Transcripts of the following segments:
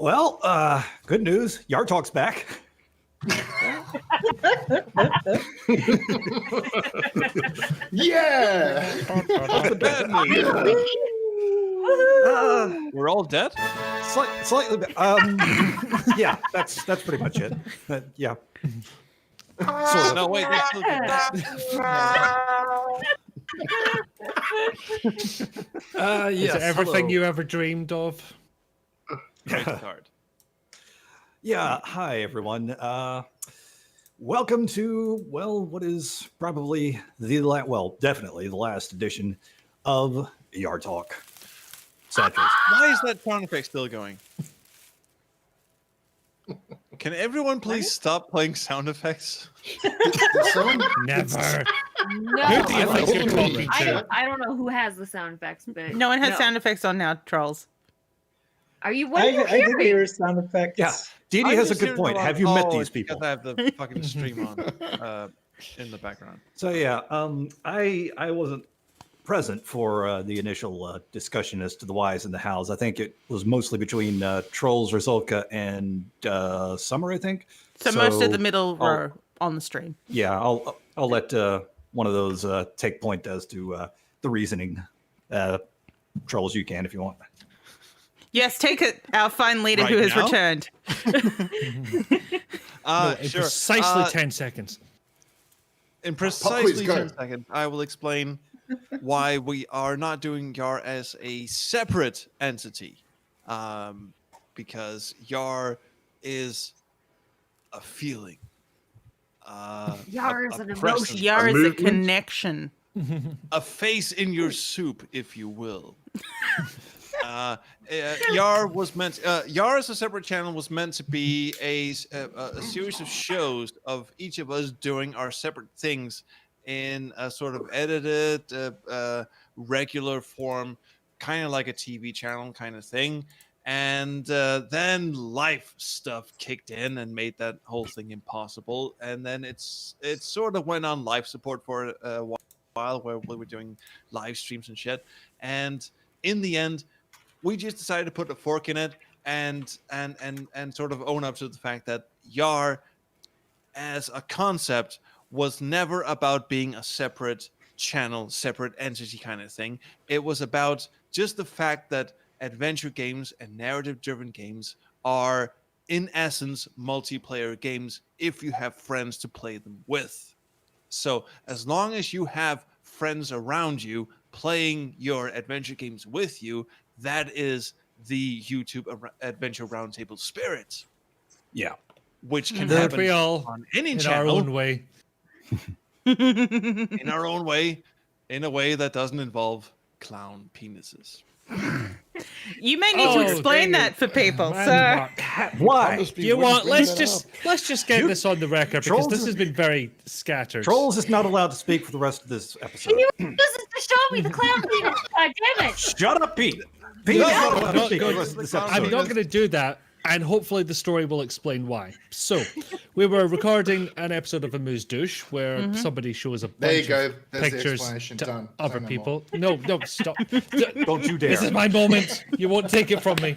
Well, good news. YAR Talk's back. Yeah. What's the bad news? We're all dead? Slightly. Yeah, that's pretty much it. Yeah. Sort of. No, wait. That's still good. Is it everything hello. you ever dreamed of? Great card. Yeah, hi everyone. Welcome to what is probably definitely the last edition of YAR Talk. Sad face. Why is that sound effect still going? Can everyone please stop playing sound effects? Never. No, Who do you think you're talking to? I don't know who has the sound effects, but No one has sound effects on now, trolls. Are you? What are you I did hearing? hear sound effects. Yeah, Dee Dee I'm has a just good hearing point. about- Have you met Oh, these it's people? because I have the fucking stream on in the background. So yeah, I wasn't present for the initial discussion as to the whys and the hows. I think it was mostly between Trolls, Rizolka, and Summer. I think. So most of the middle row on the stream. Yeah, I'll let one of those take point as to the reasoning. Trolls, you can if you want. Yes, take it, our fine leader Right who has now? returned. In Sure. precisely 10 seconds. In quiz, precisely go. 10 seconds, I will explain why we are not doing YAR as a separate entity. Because YAR is a feeling. YAR is an presence, emotion. Yar is a movement? connection. a face in your soup, if you will. YAR was meant. YAR as a separate channel was meant to be a series of shows of each of us doing our separate things in a sort of edited, regular form, kind of like a TV channel kind of thing. And then life stuff kicked in and made that whole thing impossible. And then it sort of went on life support for a while, where we were doing live streams and shit. And in the end, we just decided to put a fork in it and sort of own up to the fact that YAR as a concept was never about being a separate channel, separate entity kind of thing. It was about just the fact that adventure games and narrative-driven games are, in essence, multiplayer games if you have friends to play them with. So as long as you have friends around you playing your adventure games with you, that is the YouTube Adventure Roundtable spirit. Yeah. Which can That happen we all, on any in channel our own way. in our own way, in a way that doesn't involve clown penises. You may need to Oh, explain dang that for people, Man, sir. Mark. Why? You want? Let's just get this on the record because Trolls this is- has been very scattered. Trolls is not allowed to speak for the rest of this episode. Can you use this to show me the clown penis? God damn it! Shut up, Pete. Pete No, is not I'm allowed to not speak for the going- rest of this I'm I'm episode. not going to do that, and hopefully the story will explain why. So, we were recording an episode of Amuse Douche where somebody shows a There you bunch go. of There's the pictures explanation. to Done. other Say no people. No, stop. Don't you dare. This is my moment. You won't take it from me.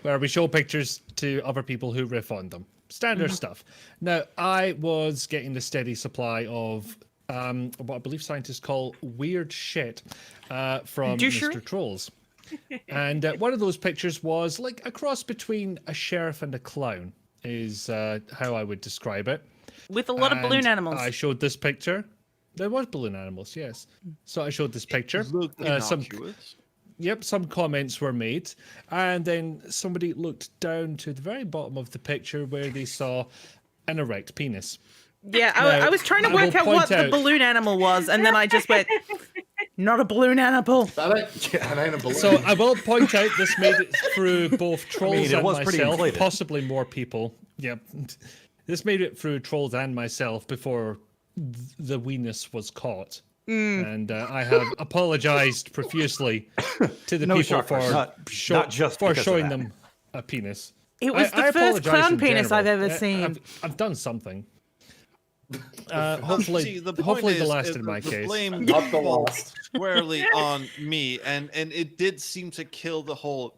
Where we show pictures to other people who riff on them. Standard stuff. Now, I was getting the steady supply of what I believe scientists call weird shit from Douchery? Mr. Trolls. And one of those pictures was like a cross between a sheriff and a clown, is how I would describe it. With a lot of balloon And animals. I showed this picture. There was balloon animals, yes. So I showed this picture. Looked Some innocuous. some comments were made, and then somebody looked down to the very bottom of the picture where they saw an erect penis. Yeah, Now, I was trying to I work will out what point the out- balloon animal was, and then I just went, not a balloon animal. That ain't a balloon. So I will point out this made it through both Trolls it and was pretty myself, inflated. possibly more people. Yep. This made it through Trolls and myself before the weenus was caught. And I have apologized profusely to the No, people Shocker, for, not just for because of showing that. them a penis. It was the first apologize clown in penis I've general. ever seen. I've done something. Hopefully, See, the point hopefully the is, last is in my the case. blame Not the falls last. squarely on me, and it did seem to kill the whole.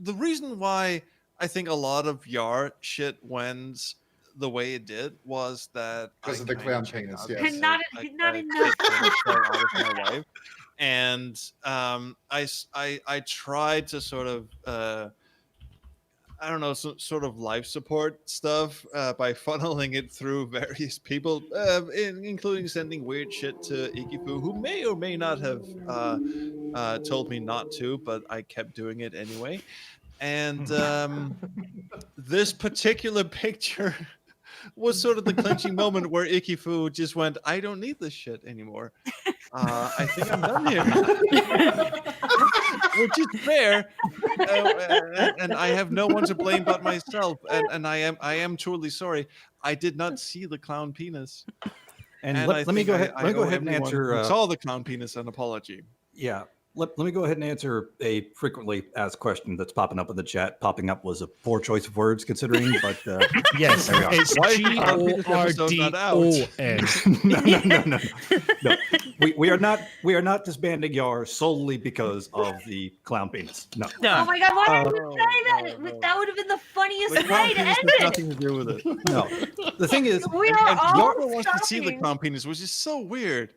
the reason why I think a lot of YAR shit went the way it did was that Because I of the kinda clown checked penis, out yes. because Not I not enough. kept getting fell out of my life, and I tried to sort of I don't know, sort of life support stuff by funneling it through various people, including sending weird shit to Ikifu, who may or may not have told me not to, but I kept doing it anyway. And this particular picture was sort of the clinching moment where Ikifu just went, I don't need this shit anymore. I think I'm done here. Which is fair. And I have no one to blame but myself. And I am truly sorry. I did not see the clown penis. And And let me go ahead. Let me go owe ahead and everyone answer. who saw the clown penis an apology. Yeah. Let me go ahead and answer a frequently asked question that's popping up in the chat. Popping up was a poor choice of words considering, but Yes, there we are. it's Why is the clown penis episode not out? GORDON. No. We are not disbanding YAR solely because of the clown penis. No. Oh No. my god, why did you No, say that? no, no. That would have been the funniest The clown way to penis end has it. nothing to do with it. No. The thing is, We are And all Yara wants to see the shopping. clown penis, which is so weird.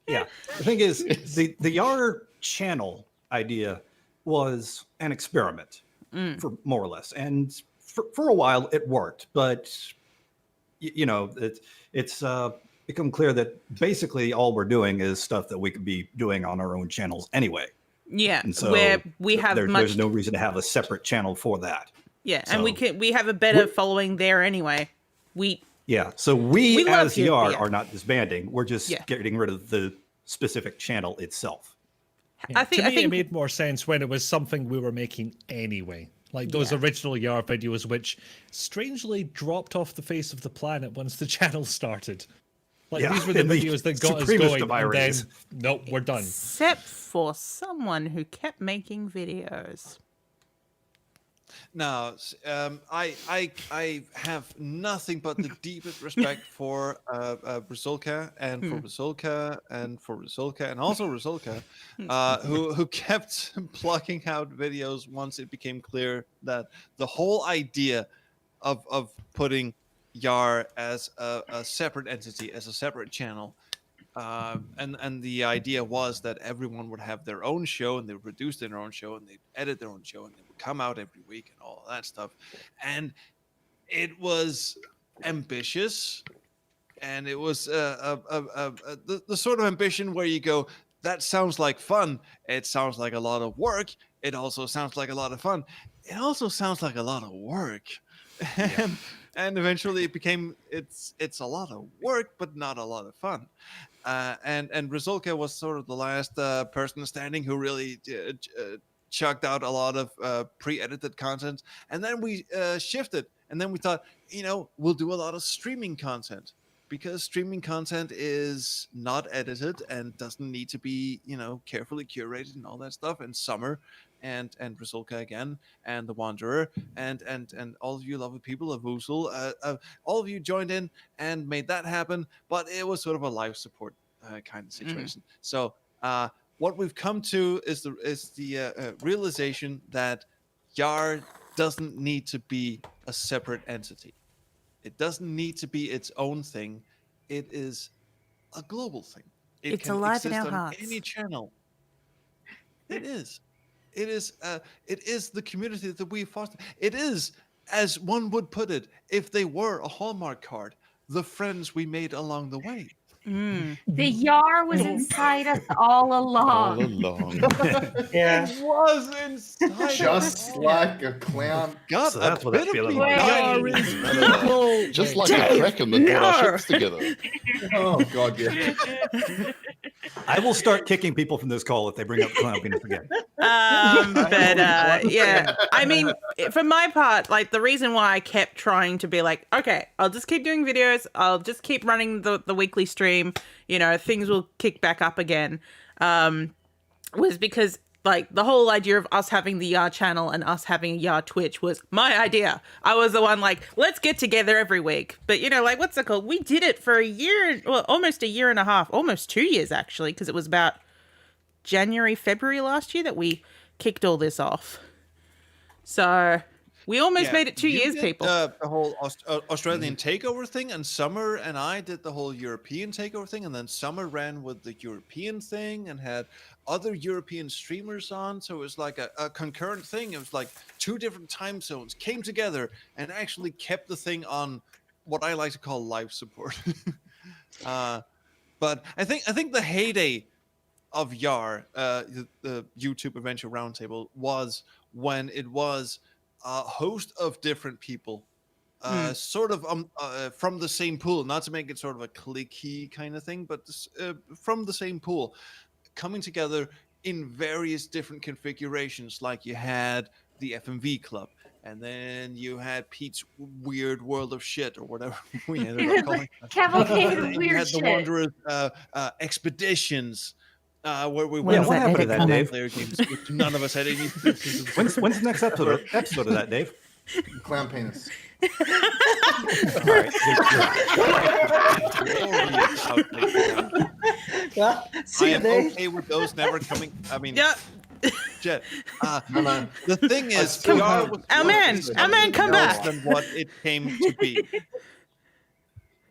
yeah. The thing is, the YAR channel idea was an experiment, for more or less, and for a while it worked. But you know, it's become clear that basically all we're doing is stuff that we could be doing on our own channels anyway. Yeah, And so where we have there's no reason to have a separate channel for that. Yeah, and So- we have a better following there anyway. Yeah. So we We love as you, YAR yeah. are not disbanding. We're just Yeah. getting rid of the specific channel itself. I think to me, I think it made more sense when it was something we were making anyway. Like those Yeah. original YAR videos, which strangely dropped off the face of the planet once the channel started. Like Yeah, these were the in the videos that got us supremest going, of and then ironies. nope, we're done. except for someone who kept making videos. No, I have nothing but the deepest respect for Brazilka and for Brazilka and for Brazilka and also Brazilka, who kept plucking out videos once it became clear that the whole idea of putting YAR as a separate entity, as a separate channel. And the idea was that everyone would have their own show and they would produce their own show and they'd edit their own show and they would come out every week and all of that stuff. And it was ambitious, and it was the sort of ambition where you go, that sounds like fun. It sounds like a lot of work. It also sounds like a lot of fun. It also sounds like a lot of work. And eventually it became it's a lot of work, but not a lot of fun. And Rizolka was sort of the last person standing who really chucked out a lot of pre-edited content. And then we shifted, and then we thought, we'll do a lot of streaming content, because streaming content is not edited and doesn't need to be, carefully curated and all that stuff. And Summer and Rizolka again, and The Wanderer, and all of you lovely people of Woozle, all of you joined in and made that happen. But it was sort of a life support kind of situation. So what we've come to is the realization that YAR doesn't need to be a separate entity. It doesn't need to be its own thing. It is a global thing. It It's can alive in exist our on hearts. any channel. It is. It is the community that we foster. It is, as one would put it, if they were a Hallmark card, the friends we made along the way. The YAR was inside us all along. Yeah. It was inside. Just like a clown. God, So that's a what that bit of feeling me was. died. Just like a kraken that brought our ships together. Oh, God, yeah. I will start kicking people from this call if they bring up clown penis again. Yeah, I mean, for my part, like the reason why I kept trying to be like, okay, I'll just keep doing videos, I'll just keep running the weekly stream, things will kick back up again, was because like the whole idea of us having the YAR channel and us having a YAR Twitch was my idea. I was the one like, let's get together every week. But what's it called? We did it for a year, well, almost a year and a half, almost 2 years actually, because it was about January, February last year that we kicked all this off. So we almost Yeah, made it 2 you years, did, people. the whole Australian takeover thing, and Summer and I did the whole European takeover thing, and then Summer ran with the European thing and had other European streamers on. So it was like a concurrent thing. It was like 2 different time zones came together and actually kept the thing on what I like to call live support. But I think the heyday of YAR, the YouTube Adventure Roundtable, was when it was a host of different people, sort of from the same pool. Not to make it sort of a cliquey kind of thing, but from the same pool, coming together in various different configurations. Like you had the FMV club, and then you had Pete's Weird World of Shit, or whatever we ended up calling it. Cavalcade of And you weird had the shit. Wanderers expeditions, where we When's went that on happened to that, multiplayer Dave? games, which none of us had any. When's the next episode of that, Dave? Clown penis. All right. Well, I see you, am Dave. okay with those never coming. I mean, Yeah. shit. No. The thing is, still YAR have- was Our man, come else back. than what it came to be.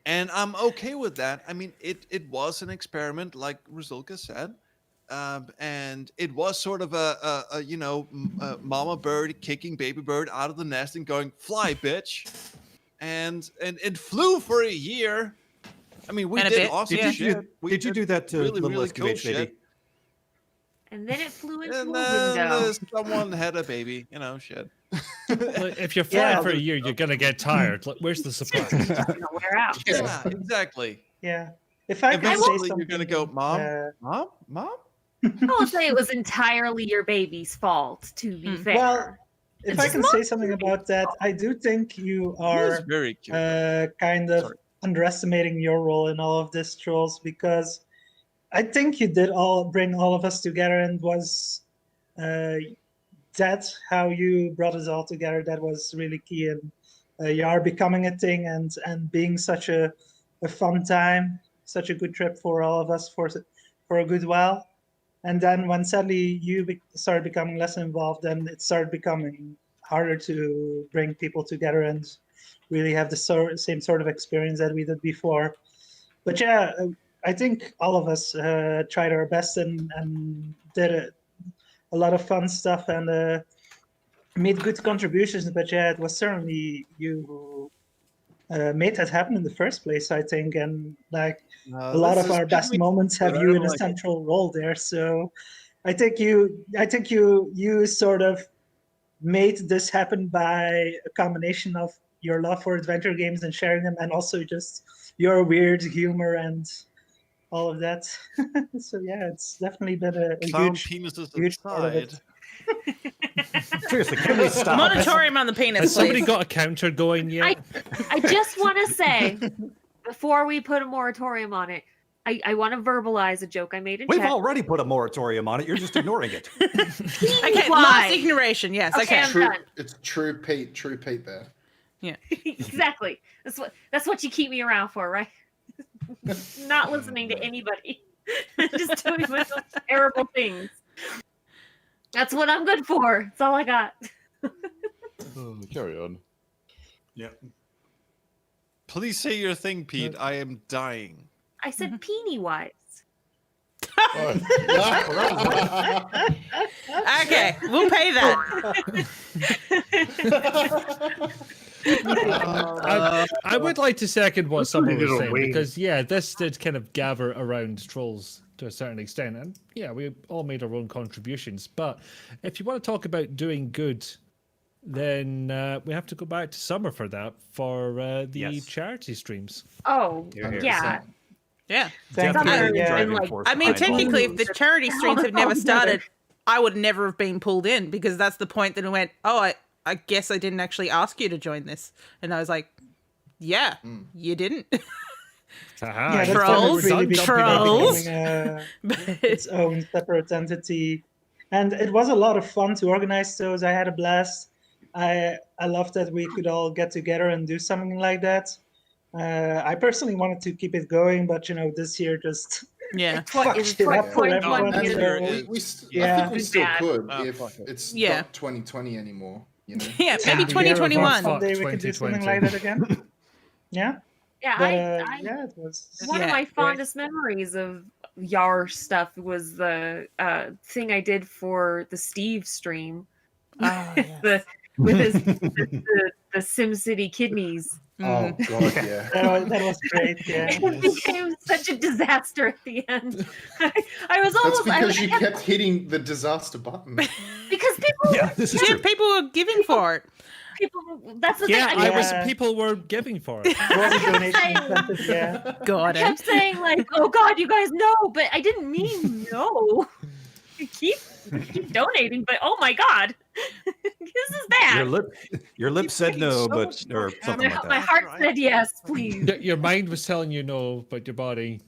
And I'm okay with that. I mean, it was an experiment, like Rizulka said. And it was sort of a mama bird kicking baby bird out of the nest and going, "Fly, bitch!" And it flew for a year. I mean, we And a did bit, awesome yeah. shit. We Did you do that to really, Little really SQH, cool baby? shit. And then it flew into And a then window. someone had a baby, shit. Like, if you're flying Yeah. for a year, you're gonna get tired. Like, where's the surprise? It's gonna wear out. Yeah, exactly. Yeah. If I could say Eventually, something, you're gonna go, Mom, uh, Mom. I won't say it was entirely your baby's fault, to be fair. Well, if I can say something about that, I do think you He is are very cute. kind of Sorry. underestimating your role in all of this, Trolls, because I think you did bring all of us together, and was that how you brought us all together? That was really key, and YAR becoming a thing, and being such a fun time, such a good trip for all of us for a good while. And then when sadly you started becoming less involved, then it started becoming harder to bring people together and really have the same sort of experience that we did before. But yeah, I think all of us tried our best and did a lot of fun stuff and made good contributions. But yeah, it was certainly you who made that happen in the first place, I think. And like a lot of our best moments have you in a central role there. So I think you sort of made this happen by a combination of your love for adventure games and sharing them, and also just your weird humor and all of that. So yeah, it's definitely been a Clown huge penises part of it. aside. Seriously, can we stop? Moratorium on the penis, Has somebody please. got a counter going yet? I just want to say, before we put a moratorium on it, I want to verbalize a joke I made in We've chat. already put a moratorium on it. You're just ignoring it. Okay, Why? mass ignoration. Yes. Okay, Okay. I'm True, done. it's true Pete there. Exactly. That's what you keep me around for, right? Not listening to anybody. Just doing my own terrible things. That's what I'm good for. That's all I got. Carry on. Please say your thing, Pete. I am dying. I said peenie wise. Okay, we'll pay that. I would like to second what someone was little saying, wing. because yeah, this did kind of gather around Trolls to a certain extent, and yeah, we all made our own contributions. But if you want to talk about doing good, then we have to go back to Summer for that, for the Yes. charity streams. Oh, Here, here. yeah. Yeah. Thank Summer you. has Yeah. been, like, I mean, behind all technically, of if the charity streams had never started, I would never have been pulled in, because that's the point that I went, oh, I guess I didn't actually ask you to join this. And I was like, yeah, you didn't. Haha, Yeah, that's Trolls, really trolls. becoming its own separate entity, and it was a lot of fun to organize those. I had a blast. I love that we could all get together and do something like that. I personally wanted to keep it going, but this year just Yeah. It's it up for 2020 everyone. is- There We, is- I Yeah. think we still Bad. could Ah, if fuck it. it's Yeah. not 2020 anymore. You know. Yeah, maybe Yeah, or 2021. someday we could do something like that again. Yeah, Yeah, but yeah, it was one of Yeah, my great. fondest memories of YAR stuff was the thing I did for the Steve stream. Oh, yes. With the SimCity kidneys. Oh god, yeah. That was great. Yeah. It became such a disaster at the end. I was That's almost because I you kept hitting the disaster button. because people Yeah, this is Yeah, true. people were giving for it. that's the Yeah, thing. I I was. Yeah. People were giving for it. There was a donation saying- incentive. Yeah. Got I it. kept saying like, "Oh God, you guys know," but I didn't mean no. keep donating, but oh my God, this is bad. Your lip said getting no, so but much or more something My, like my that. heart said yes, please. Your mind was telling you no, but your body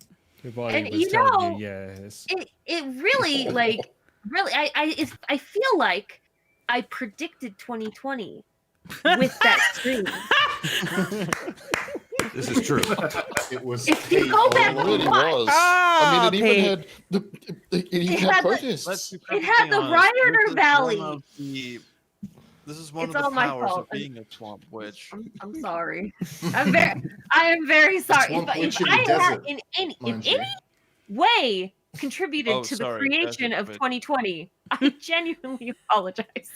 And was you telling know, you yes. It really I feel like I predicted 2020 with that stream. This is true. It was. If you Pete go all back It and along. really watch. was. Oh, I mean, it Pete. even had it even It had had the- protests. Let's be It had perfectly the honest, Rioter this is Valley. one of the- This is one It's of the all my powers fault. of being a swamp witch. I'm sorry. I am very sorry. Swamp If witch in I the had desert, in any mind you. way contributed Oh, to sorry, the creation desert of witch. 2020, I genuinely apologize.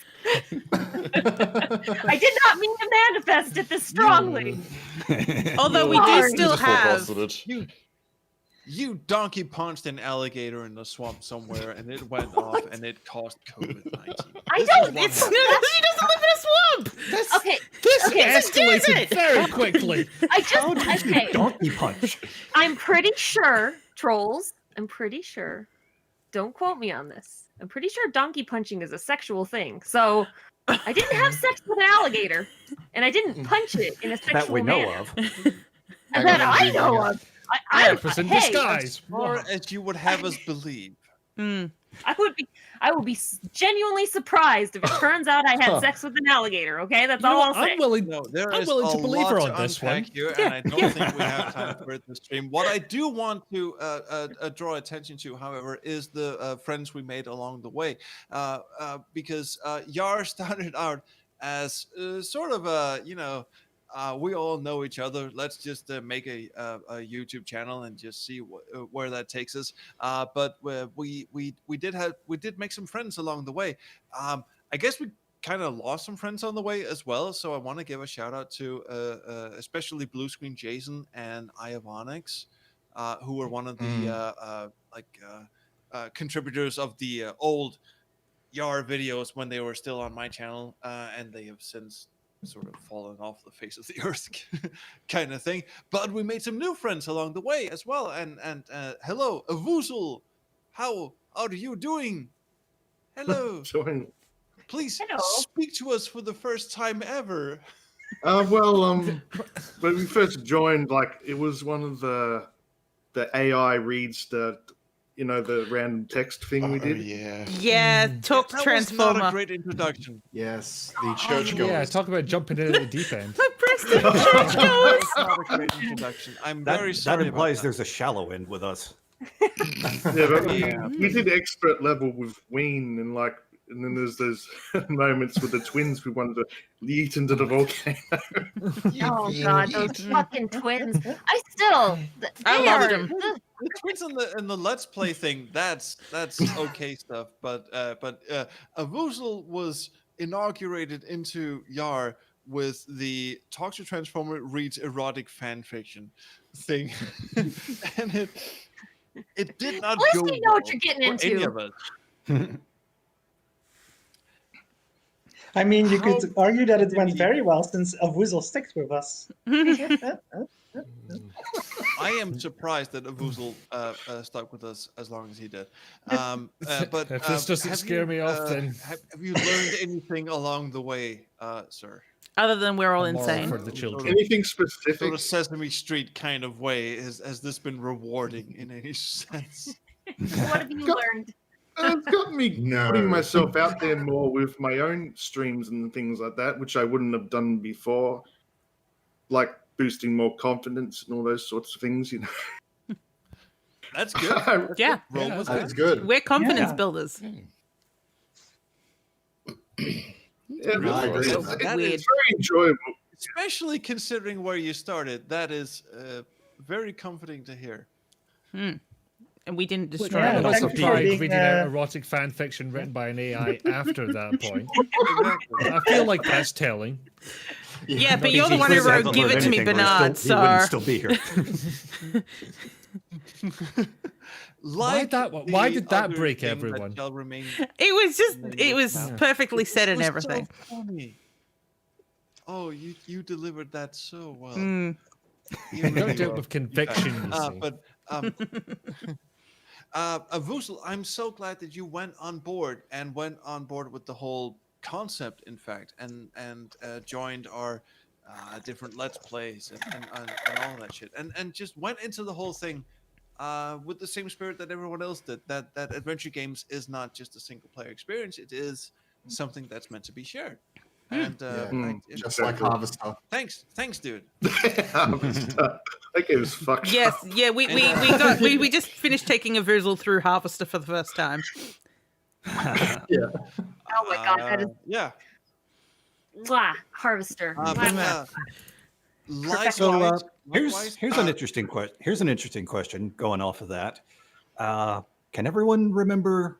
I did not mean to manifest it this strongly. Although we do Sorry. still just have. forecasted it. You donkey punched an alligator in the swamp somewhere, and it went off, and it caused COVID-19. I This is don't- what it's- happened. She doesn't live in a swamp. Okay, This Okay. escalated very quickly. I just okay. Donkey punch. I'm pretty sure, trolls. I'm pretty sure. Don't quote me on this. I'm pretty sure donkey punching is a sexual thing. So I didn't have sex with an alligator, and I didn't punch it in a sexual That we know manner. of. That I know of. I It was in hey, disguise. Or as you would have us believe. Mm. I will be genuinely surprised if it turns out I had sex with an alligator. Okay, that's You know all I'll what? say. I'm willing. No, there I'm is willing a to believe lot her to on this unpack one. here, Yeah, and I don't think we have time for it this stream. What I do want to draw attention to, however, is the friends we made along the way, because YAR started out as sort of a, we all know each other. Let's just make a YouTube channel and just see where that takes us. But we did make some friends along the way. I guess we kind of lost some friends on the way as well. So I want to give a shout out to especially Blue Screen Jason and Iavonix, who were one of the contributors of the old YAR videos when they were still on my channel, and they have since sort of fallen off the face of the earth kind of thing. But we made some new friends along the way as well. And hello, Avuzul, how are you doing? Hello. Join. Please Hello. speak to us for the first time ever. When we first joined, like it was one of the AI reads the random text thing we Oh, did. yeah. Yeah, talk That was not Transformer. a great introduction. Yes, the churchgoers. Yeah, talk about jumping into the deep end. My Preston churchgoers. That's not a great introduction. I'm very That sorry. implies about there's a shallow end with us. Yeah, but Yeah. we did expert level with Ween and then there's those moments with the twins we wanted to yeet into the volcano. Oh God, those fucking twins! I still, I they loved are- them. The twins in the Let's Play thing, that's okay stuff. But Avuzul was inaugurated into YAR with the Talk to Transformer reads erotic fan fiction thing, and it did not At least go you know what well you're getting for any into. of us. I mean, you How could argue that it went did- very well since Avuzal sticks with us. I am surprised that Avuzul stuck with us as long as he did. But If this doesn't have scare you, me off, then- have you learned anything along the way, sir? Other than we're all A moral insane. for the children. Anything Sort specific? of Sesame Street kind of way. Has this been rewarding in any sense? What have you learned? It's got me No. putting myself out there more with my own streams and things like that, which I wouldn't have done before, like boosting more confidence and all those sorts of things. That's good. Yeah, Roll Yeah, with That's it. good. we're confidence Yeah. builders. Yeah, I agree It's- with that. That Weird. is, Very enjoyable. especially considering where you started. That is very comforting to hear. And we didn't destroy Yeah, None it. of us thank have you for tried being, reading out erotic fan fiction written by an AI after that point. I feel like that's telling. Yeah, but If you're the he one who hasn't wrote "Give learned It to Me, anything, we're Bernard." still- he wouldn't So still be here. Like why the did that other break thing everyone? shall remain it was perfectly said and was everything. So funny. Oh, you delivered that so well. Mm. You Don't really do it were. with conviction, you see. But Vusel, I'm so glad that you went on board with the whole concept, in fact, and joined our different let's plays and all that shit, and just went into the whole thing with the same spirit that everyone else did. That adventure games is not just a single player experience; it is something that's meant to be shared. And Just like Harvester. thanks, dude. That game was fucked. Yes, yeah, we just finished taking a visual through Harvester for the first time. Yeah. Oh my god, that is Yeah. Harvester. But, So likewise- here's likewise, an interesting question. Here's an interesting question going off of that. Can everyone remember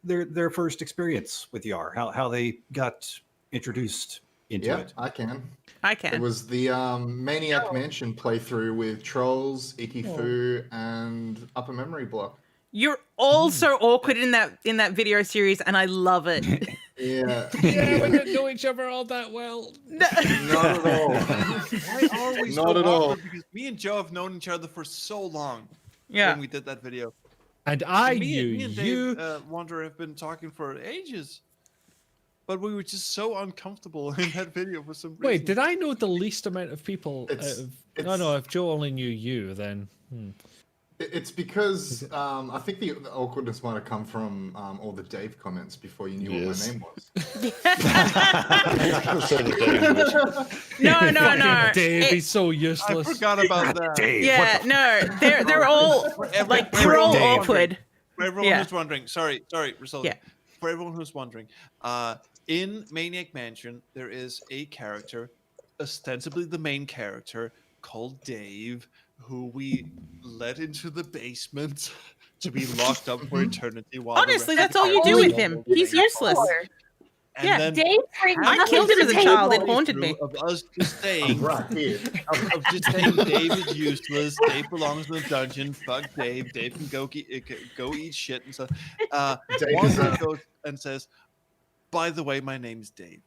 their first experience with YAR? How they got introduced into Yeah, it? I can. I It can. was the Maniac Mansion playthrough with Trolls, Ikifu, and Upper Memory Block. You're all so awkward in that video series, and I love it. Yeah. Yeah, we didn't know each other all that well. Not at all. Why are we so Not at all. awkward? Because me and Joe have known each other for so long. Yeah. When we did that video. And I And knew me and you. Dave Wanderer have been talking for ages. But we were just so uncomfortable in that video for some reason. Wait, did I know the least amount of people? It's- No, if Joe only knew you, then. It's because I think the awkwardness might have come from all the Dave comments before you knew Yes. what my name was. No. Fucking Dave, It- he's so I useless. forgot about that. Dave, yeah, no, they're all like you're all Dave. awkward. For everyone Yeah. who's wondering, sorry, Rosalda. Yeah. For everyone who's wondering, in Maniac Mansion, there is a character, ostensibly the main character, called Dave, who we let into the basement to be locked up for eternity. While the Honestly, rest of that's the all you do characters with him. go He's away. useless. And Yeah, then Dave brings I nothing killed to him the as a child. It table. haunted me. Of us just saying, Right here. of just saying Dave is useless. Dave belongs in the dungeon. Fuck Dave. Dave can go eat shit and stuff. Dave is Wanderer a- goes and says, "By the way, my name's Dave."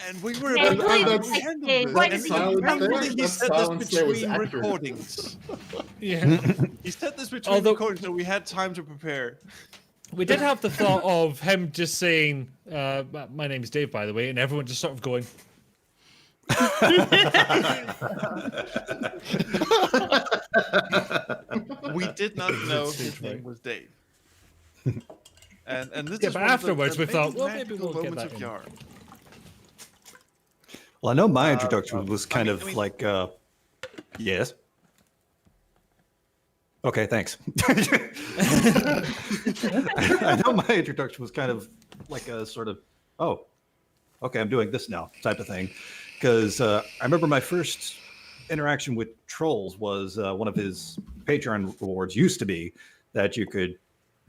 And we were Dave, about please, to that's- handle Dave, this. why And does he- Silence thankfully there- he that said this silence there was between accurate. recordings. Yeah. He said this between Although- recordings, so we had time to prepare. We did have the thought of him just saying, my name's Dave, by the way, and everyone just sort of going, We did not know his name was Dave. And this Yeah, is but one of the afterwards we thought, amazing well, maybe magical we'll get moments that of in. YAR. Well, I know my introduction was kind I of mean- like, yes. Okay, thanks. I know my introduction was kind of like a sort of, oh, okay, I'm doing this now type of thing. Because I remember my first interaction with Trolls was one of his Patreon rewards used to be that you could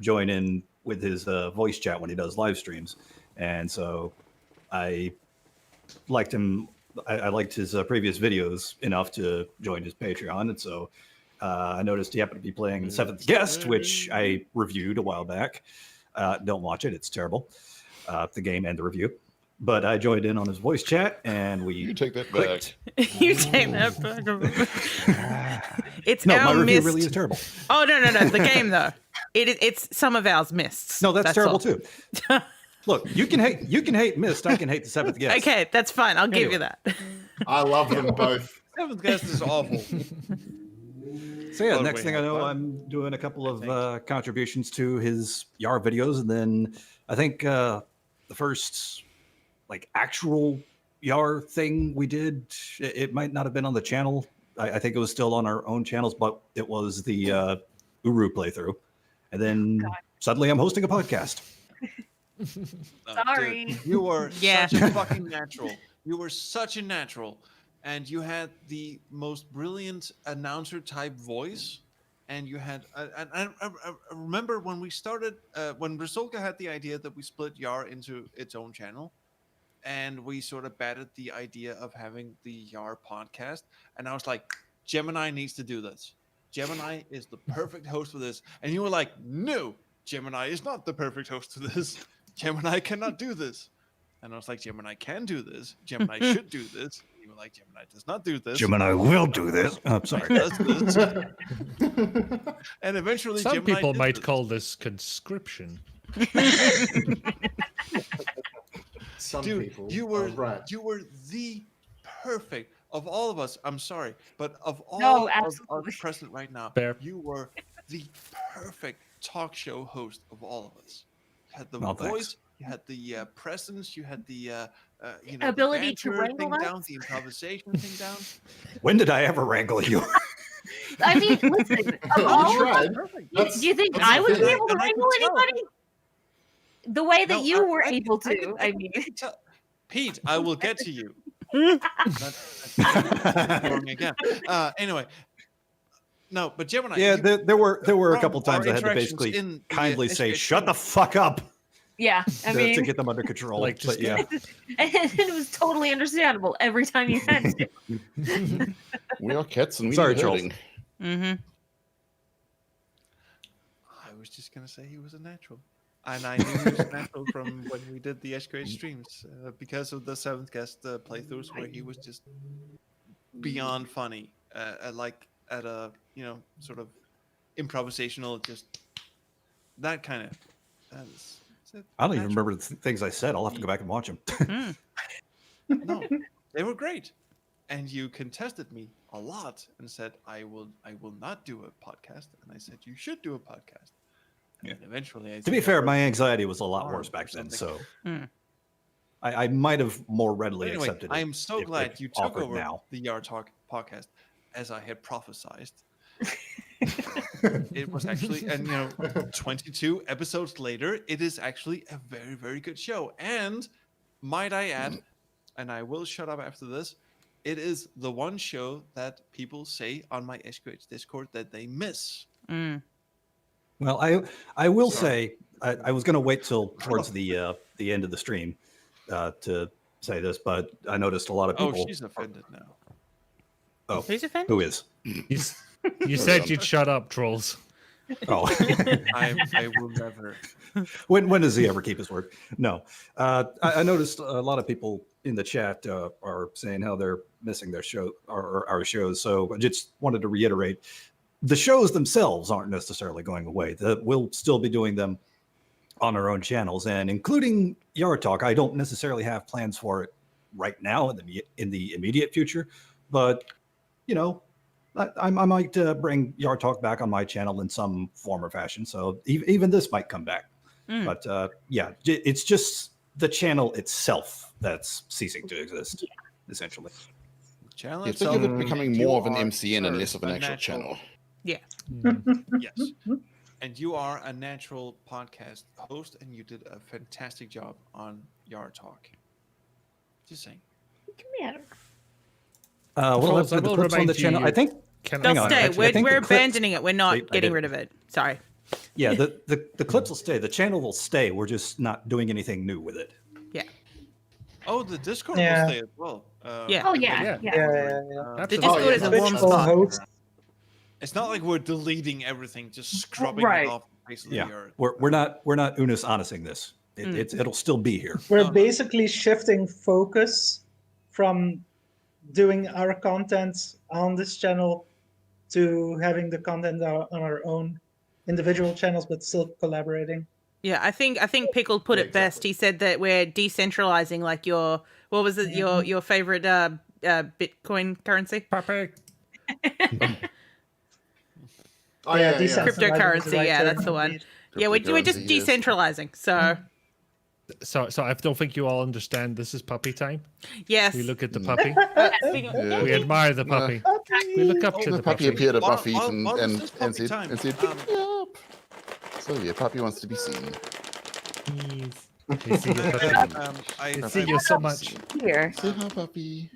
join in with his voice chat when he does live streams. And so I liked him. I liked his previous videos enough to join his Patreon. And so I noticed he happened to be playing The Seventh Guest, which I reviewed a while back. Don't watch it. It's terrible. The game and the review. But I joined in on his voice chat and we You take that clicked. back. You take that back. It's No, my our review missed. really is terrible. Oh no, the game though. It's some of ours missed. No, that's terrible all. too. Look, you can hate Mist. I can hate The Seventh Guest. Okay, that's fine. I'll give you Anyway. that. I love them both. Seventh Guest is awful. So yeah, But next we thing I have know, fun. I'm doing a couple of contributions to his YAR videos, and then I think the first like actual YAR thing we did, it might not have been on the channel. I think it was still on our own channels, but it was the Uru playthrough, and then God. suddenly I'm hosting a podcast. Sorry. Dude, you were Yeah. such a fucking natural. You were such a natural, and you had the most brilliant announcer type voice. And you had, I remember when we started, when Rizolka had the idea that we split YAR into its own channel, and we sort of batted the idea of having the YAR podcast. And I was like, Gemini needs to do this. Gemini is the perfect host for this. And you were like, no, Gemini is not the perfect host for this. Gemini cannot do this. And I was like, Gemini can do this. Gemini should do this. And you were like, Gemini does not do this. Gemini will do this. Oh, I'm sorry. Does this. And eventually, Some Gemini people did might this. call this conscription. Some Dude, people. you were are right. you were the perfect of all of us. I'm sorry, but of all No, of us absolutely. present right now, Fair. you were the perfect talk show host of all of us. You had the Well, thanks. voice, you had the presence, you had the you know, Ability the to banter wrangle thing us? down, the improvisation thing down. When did I ever wrangle you? I mean, listen, of You all of us, tried. do you think That's I the would be thing. able to And I wrangle can tell. anybody? The way that No, you I- were I can- able I to. can- I mean, tell. Pete, I will get to you. That's boring again. Anyway, no, but Gemini. Yeah, you- there were a from couple times our I had to interactions basically in the, kindly say, SK "Shut the streams, fuck up," yeah. I to mean, get them under control. Like, just but yeah, and it was totally understandable every time you had to. We are cats and we Sorry, need trolls. herding. Mm-hmm. I was just gonna say he was a natural, and I knew he was a natural from when we did the SK streams because of the seventh guest playthroughs where he was just beyond funny, like at a sort of improvisational, just that kind of. That is. I don't even remember the things I said. I'll have to go back and watch them. No, they were great, and you contested me a lot and said I will not do a podcast, and I said you should do a podcast. Yeah. And eventually, To be fair, my anxiety was a lot arm worse or back then, so something. I might have more readily Anyway, accepted it. I am so if glad you took offered over now. the YAR Talk podcast, as I had prophesized. It was actually, and 22 episodes later, it is actually a very, very good show. And might I add, and I will shut up after this, it is the one show that people say on my SQH Discord that they miss. Well, I will say I was going to wait till towards the end of the stream to say this, but I noticed a lot of people. Oh, she's offended now. Oh, Who's offended? who is? You said you'd shut up, trolls. Oh, I will never. when does he ever keep his word? No, I noticed a lot of people in the chat are saying how they're missing their show or our shows. So I just wanted to reiterate, the shows themselves aren't necessarily going away. We'll still be doing them on our own channels, and including YAR Talk. I don't necessarily have plans for it right now in the immediate future, but I might bring YAR Talk back on my channel in some form or fashion. So even this might come back. But yeah, it's just the channel itself that's ceasing to exist, essentially. Challenge. Yeah, think of it becoming more of an You are, MCN and sir, less of an a actual natural- channel. Yeah. Yes. And you are a natural podcast host, and you did a fantastic job on YAR Talk. Just saying. Come here. Well, Trolls, let's I put the will clips on the remind channel. you- I think. Can Hang They'll on, stay. actually, I think We're the clips- abandoning it. We're not I getting did. rid of it. Sorry. Yeah, the clips will stay. The channel will stay. We're just not doing anything new with it. Yeah. Oh, the Discord Yeah. will stay as well. Yeah. Oh yeah, Yeah. yeah. The Absolutely. Discord yeah, is a Twitch warm will spot. host. It's not like we're deleting everything, just scrubbing Right. it off the face of the Yeah, earth. we're not Unus honusing this. It'll still be here. We're No. basically shifting focus from doing our content on this channel to having the content on our own individual channels, but still collaborating. Yeah, I think Pickle put Yeah, it best. He said that we're decentralizing, like your what was it your favorite Bitcoin currency? Perfect. Oh yeah, yeah. decentralizing is the Cryptocurrency, right yeah, term that's the one. indeed. Yeah, we're just Cryptocurrency, yes. decentralizing. So So I don't think you all understand. This is puppy time. yes, We look at the puppy. Yeah. We admire the puppy. We look up to The the puppy puppy. appeared at While- Buffy while- and, while this and, is and puppy said, time, and said, "Pick me up." So yeah, Puppy wants to be seen. They see you, they see you so much. Here, Say hi, Puppy.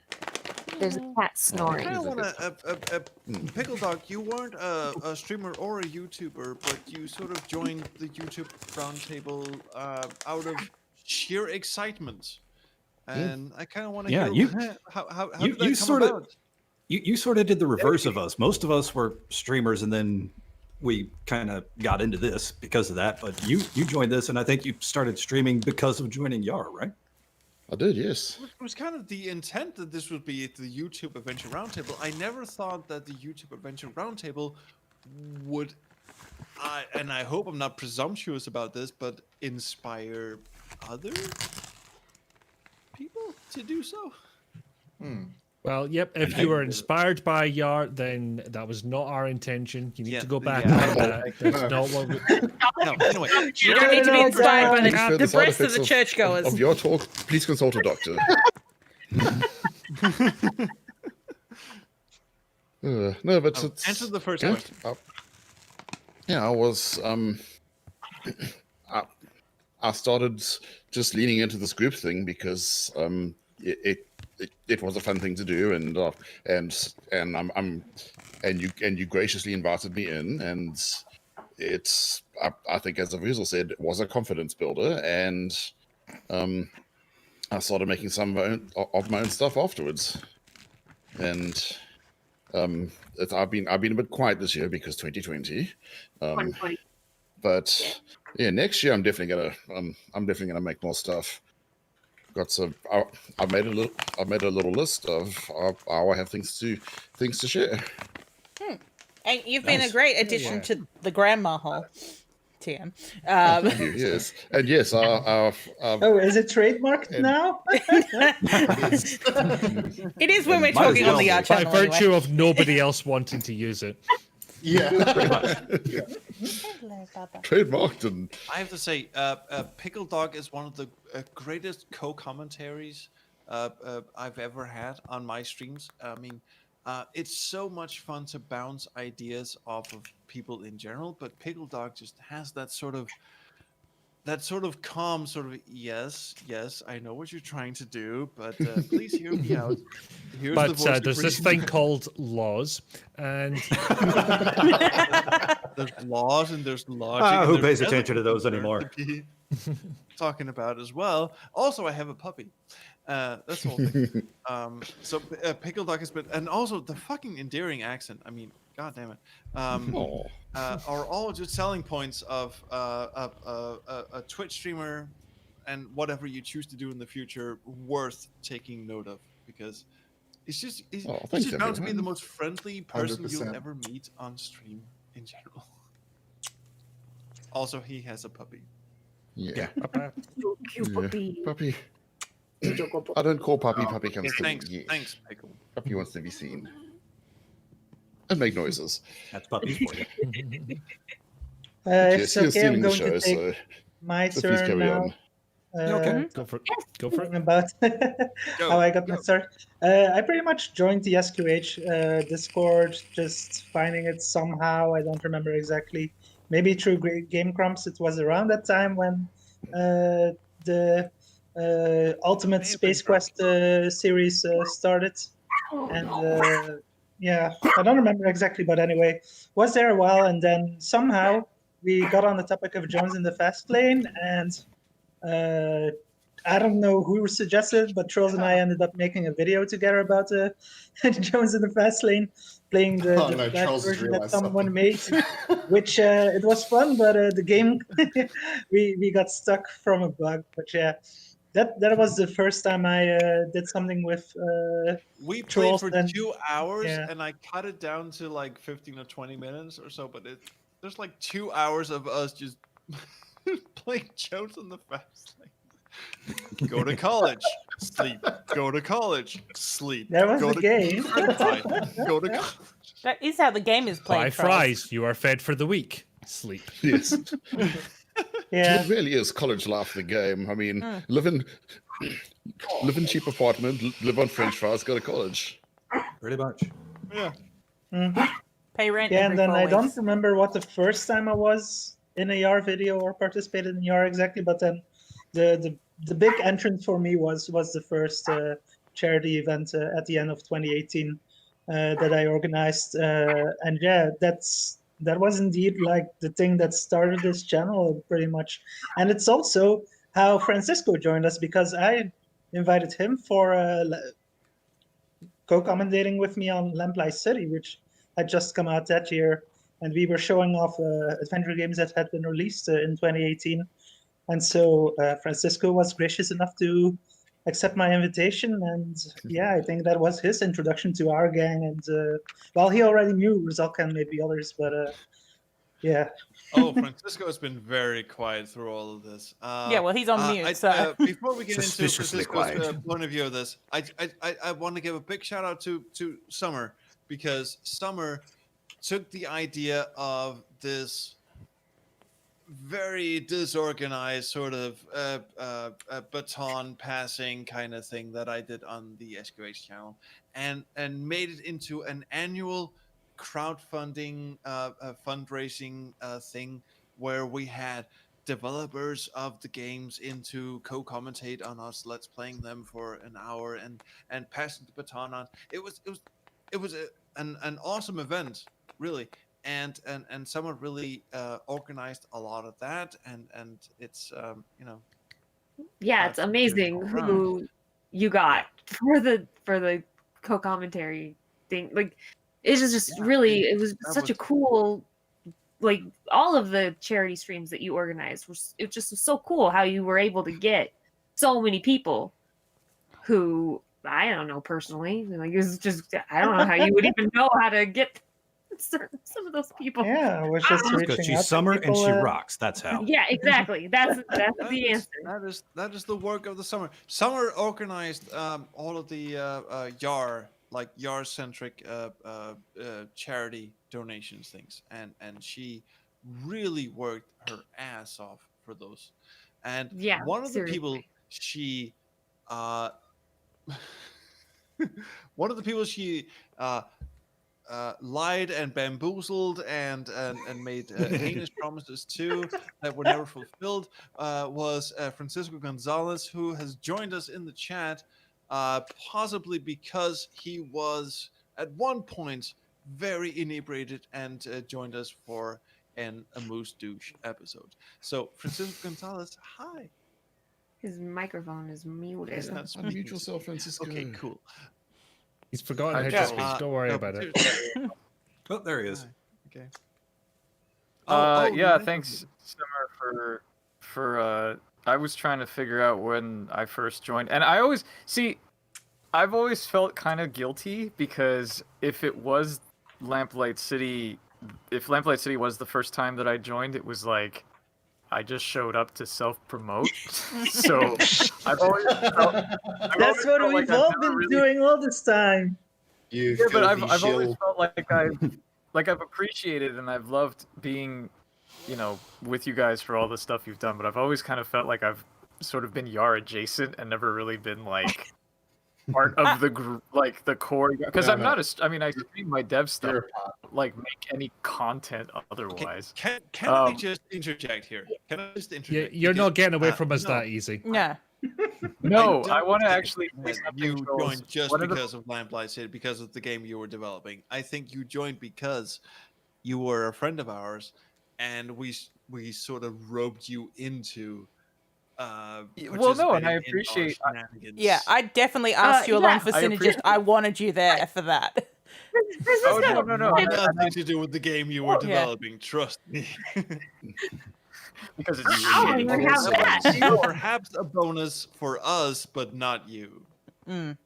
there's a cat I snoring. kind of want to. Hmm. Pickle Dog, you weren't a streamer or a YouTuber, but you sort of joined the YouTube roundtable out of sheer excitement. And I kind of want to Yeah, hear how you- did that you come sorta- about? You sort of did the reverse of us. Most of us were streamers, and then we kind of got into this because of that. But you joined this, and I think you started streaming because of joining YAR, right? I did, yes. It was kind of the intent that this would be the YouTube Adventure Roundtable. I never thought that the YouTube Adventure Roundtable would, and I hope I'm not presumptuous about this, but inspire other people to do so. Well, yep. If you were inspired by YAR, then that was not our intention. You need Yeah, to go back yeah. on that. That's not what we... No, anyway, You don't need to be inspired by Please hear the the side rest of effects the churchgoers. Of your talk, please consult a doctor. No, but it's answer the first yeah, question. Yeah, I was I started just leaning into this group thing because it was a fun thing to do, and you graciously invited me in, and it's I think, as Avuzel said, it was a confidence builder, and I started making some of my own stuff afterwards, and I've been a bit quiet this year because 2020. 2020. But yeah, next year I'm definitely gonna make more stuff. Got some. I made a little list of how I have things to share. And you've been a Nice. great addition to the grandma hole, TM. Thank you, yes, and yes, Oh, is it trademarked now? It is when we're Might as talking on well the be. YAR By channel. virtue Anyway. of nobody else wanting to use it. Yeah. Hello, Baba. trademarked and I have to say, Pickle Dog is one of the greatest co-commentaries I've ever had on my streams. I mean, it's so much fun to bounce ideas off of people in general, but Pickle Dog just has that sort of calm sort of yes, I know what you're trying to do, but please hear me out. Here's the But voice of there's this reason. thing called laws, and There's laws and there's logic. and Who there's pays attention to ethics those there anymore? to be talking about as well. Also, I have a puppy. That's the whole thing. So Pickle Duck has been, and also the fucking endearing accent. I mean, god damn it. Are all just selling points of a Twitch streamer and whatever you choose to do in the future worth taking note of, because it's just he's thanks, just bound to be the everyone. most friendly person you'll 100%. ever meet on stream in general. Also, he has a puppy. yeah, Cute yeah. puppy. Puppy. I don't call Puppy. Puppy comes Okay, to thanks, me. Yes. thanks, Pickle. Puppy wants to be seen and make noises. That's puppies for you. If Yes, it's you're okay, I'm stealing the going show, to take so my please turn carry now. on. Okay. go for it. Go for it. Talking about how I got my start. I pretty much joined the SQH Discord, just finding it somehow. I don't remember exactly. Maybe through Game Crumps. It was around that time when the Ultimate Space Quest series started. And yeah, I don't remember exactly, but anyway, was there a while, and then somehow we got on the topic of Jones in the Fast Lane, and I don't know who suggested, but Trolls and I ended up making a video together about Jones in the Fast Lane, playing the Oh, no, Flash Trolls has version that realised someone something. made, which it was fun, but the game we got stuck from a bug. But yeah, that was the first time I did something with We played Trolls for and- 2 hours, yeah. and I cut it down to like 15 or 20 minutes or so. But there's like 2 hours of us just playing Jones in the Fast Lane. Go to college, sleep. Go to college, sleep. That was Go the to game. Go to college. That is how the game is played. Buy Trolls. fries. You are fed for the week. Sleep. Yes, Yeah. it really is college life. The game. I mean, live in cheap apartment, live on French fries, go to college. Pretty much. Yeah. Pay rent. Yeah, every and then 4 I don't weeks. remember what the first time I was in a YAR video or participated in YAR exactly, but then the big entrance for me was the first charity event at the end of 2018 that I organized, and yeah, that was indeed like the thing that started this channel pretty much, and it's also how Francisco joined us because I invited him for co-commentating with me on Lamplight City, which had just come out that year, and we were showing off adventure games that had been released in 2018. And so Francisco was gracious enough to accept my invitation, and yeah, I think that was his introduction to our gang. And well, he already knew Rizalka and maybe others, but yeah. Oh, Francisco has been very quiet through all of this. Yeah, well, he's on mute, so. Before we get into Suspiciously Francisco's quiet. point of view of this, I want to give a big shout out to Summer, because Summer took the idea of this very disorganized sort of baton passing kind of thing that I did on the SQH channel, and made it into an annual crowdfunding fundraising thing where we had developers of the games in to co-commentate on us let's playing them for an hour and passing the baton on. It was an awesome event, really. And someone really organized a lot of that, and it's Yeah, it's amazing who you got for the co-commentary thing. Like, it's just really, it was such a cool, like, all of the charity streams that you organized it just was so cool how you were able to get so many people who I don't know personally. Like, it was just, I don't know how you would even know how to get some of those people. Yeah, I was just reaching Because out she's to Summer and people, she rocks. That's how. Yeah, exactly. That's the answer. That is the work of the Summer. Summer organized all of the YAR, like YAR centric charity donations things, and she really worked her ass off for those. And Yeah, one of the seriously. people she one of the people she lied and bamboozled and made heinous promises to that were never fulfilled was Francisco Gonzalez, who has joined us in the chat, possibly because he was at one point very inebriated and joined us for a Moose Douche episode. So, Francisco Gonzalez, hi. His microphone is muted. He's not Unmute speaking. yourself, Francisco. Okay, cool. He's forgotten how Okay. to speak. Don't worry no, about it. seriously. Oh, there he is. Hi. Okay. Yeah, you thanks, Summer, for I was trying to figure out when I first joined, and I've always felt kind of guilty because if Lamplight City was the first time that I joined, it was like I just showed up to self-promote. So I've always felt, That's what we've all been doing all this time. You Yeah, but I've filthy always shill. felt like I've appreciated and I've loved being, with you guys for all the stuff you've done. But I've always kind of felt like I've sort of been YAR adjacent and never really been like part of the group, like the core. Because I'm not I stream my dev stuff, You're a pot. like make any content Okay, otherwise. can I just interject here? Can I just interject? You're not Because, getting away from us no, that easy. Yeah. No, don't I want to think actually say that something, you Trolls. joined just One of the- because of Lamplight City, because of the game you were developing. I think you joined because you were a friend of ours, and we sort of roped you into. Well, no, and I participating in our appreciate- shenanigans. Yeah, I definitely asked you along yeah. for I Synergist. I wanted you there for that. Oh, no. It had nothing to do with the game you were Yeah. developing. Trust me. because it's Oh, shitty. you have that. Perhaps a bonus for us, but not you. Mm.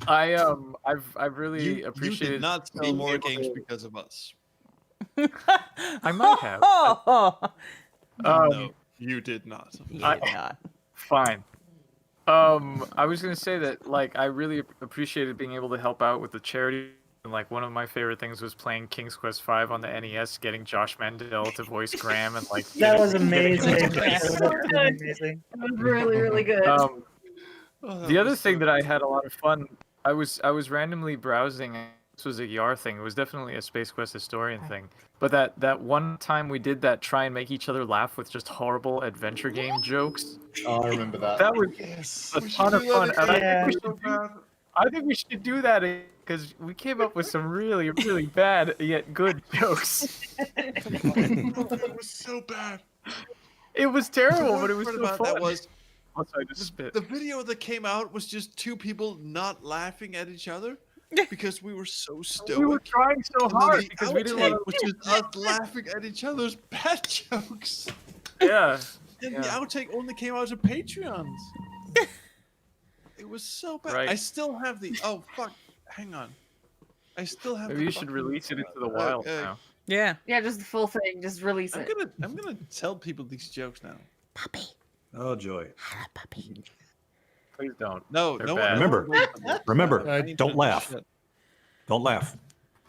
I've really You appreciated did not sell being more able games to- because of us. I might have. No, you did not. Yeah, not. Fine. I was gonna say that like I really appreciated being able to help out with the charity. And like one of my favorite things was playing King's Quest V on the NES, getting Josh Mandel to voice Graham, and like That was getting- amazing. getting- That was absolutely amazing. It was really, really good. The other thing that I had a lot of fun, I was randomly browsing this was a YAR thing. It was definitely a Space Quest historian thing. But that one time we did that, try and make each other laugh with just horrible adventure game jokes. Oh, I remember that. That was Yes. a ton of fun. And again. I think we should do that because we came up with some really, really bad yet good jokes. It was so bad. It was terrible, but it was Part so about fun. that was Oh, sorry, just spit. the video that came out was just two people not laughing at each other because we were so stoic. We were trying so And then hard the because we didn't want outtake was just us laughing at each other's bad jokes. to. Yeah. And the Yeah. outtake only came out to Patreons. It was so bad. Right. I still have the. Oh fuck! Hang on. I still have. Maybe the you should fucking, release it into the wild now. Yeah. Yeah, just the full thing. Just release I'm it. gonna tell people these jokes now. Puppy. Oh joy! Puppy. Please don't. No, They're no bad. Remember, remember, I need don't to- laugh. shit. Don't laugh.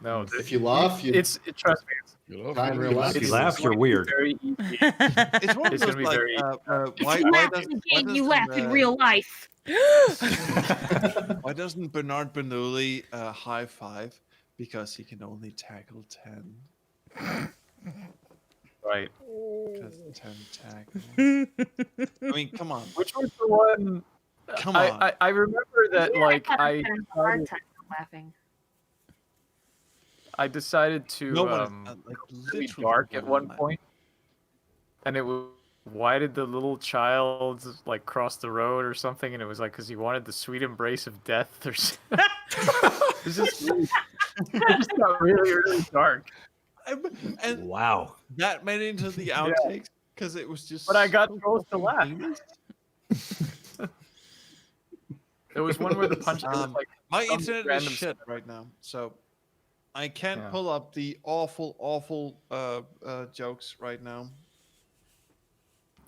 No. If you laugh, you Trust me. You know, Time real life. If you It's laugh, you're weird. Very easy. It's one of It's those gonna be like, very- If why, you why laugh doesn't, in why game, you doesn't, laugh in real life. Why doesn't Bernard Bernoulli high five? Because he can only tackle 10. Right. Because 10 tackle. I mean, come on. Which was the one? Come on. I remember that. Like I I had a hard time laughing. I decided to No one is, like, really literally dark at no one one point, and it was why did the little child like cross the road or something? And it was like because he wanted the sweet embrace of death or something. It's just really, it just got really really dark. And Wow. that made it into the outtakes because it was just. But I got so trolls to laugh. heinous. There was one where the punch was like My some internet is random shit right now, so I can't Yeah. pull up the awful jokes right now.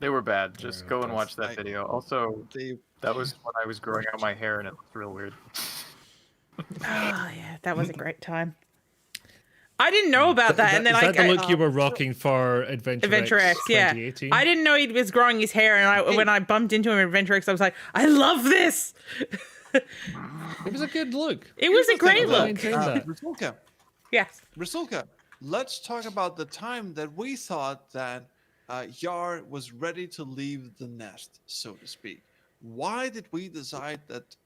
They were bad. Just go and watch that I- video. Also, They that was when I was growing out my hair and it looked real weird. Oh yeah, that was a great time. I didn't know about that, and then is I that the look you were rocking for Adventure X, yeah. 2018? I didn't know he was growing his hair, and when I bumped into him in Adventure X, I was like, I love this. It was a good look. It was a great about look. Maintain that. Rasulka, Yes. Rasulka, let's talk about the time that we thought that YAR was ready to leave the nest, so to speak. Why did we decide that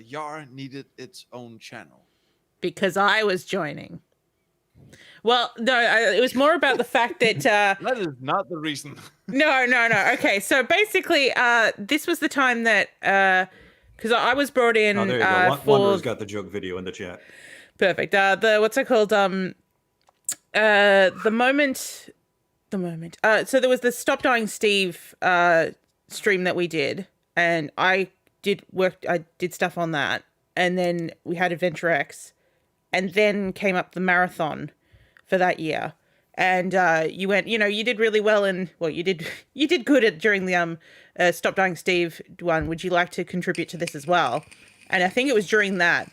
YAR needed its own channel? Because I was joining. Well, no, it was more about the fact that That is not the reason. no. Okay, so basically, this was the time that because I was brought in Oh, there you go. for Wanderer's got the joke video in the chat. perfect. The what's it called? The moment. So there was the Stop Dying Steve stream that we did, and I did stuff on that, and then we had Adventure X, and then came up the marathon for that year. And you went, you did really well, and well, you did good at during the Stop Dying Steve one. Would you like to contribute to this as well? And I think it was during that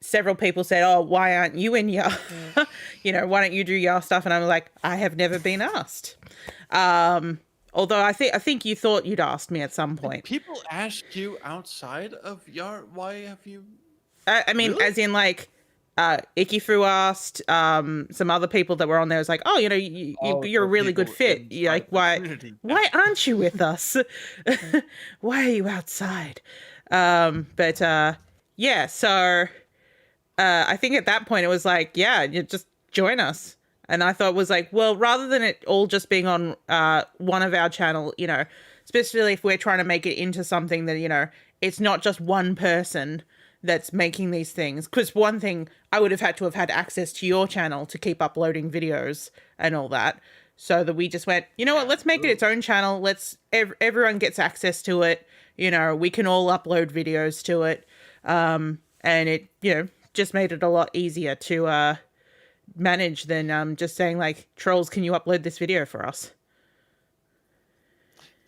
several people said, "Oh, why aren't you in YAR? Why don't you do YAR stuff?" And I'm like, I have never been asked. Although I think you thought you'd asked me at some point. People ask you outside of YAR, why have you? I mean, Really? as in like. Icky Fu asked, some other people that were on there was like, oh, you're a really good fit. You're like, why aren't you with us? Why are you outside? Yeah, so I think at that point it was like, yeah, you just join us. And I thought it was like, well, rather than it all just being on one of our channel, especially if we're trying to make it into something that, it's not just one person that's making these things. Because one thing, I would have had access to your channel to keep uploading videos and all that. So that we just went, you know what, let's make it its own channel. Everyone gets access to it. We can all upload videos to it. And it, just made it a lot easier to manage than just saying like, trolls, can you upload this video for us?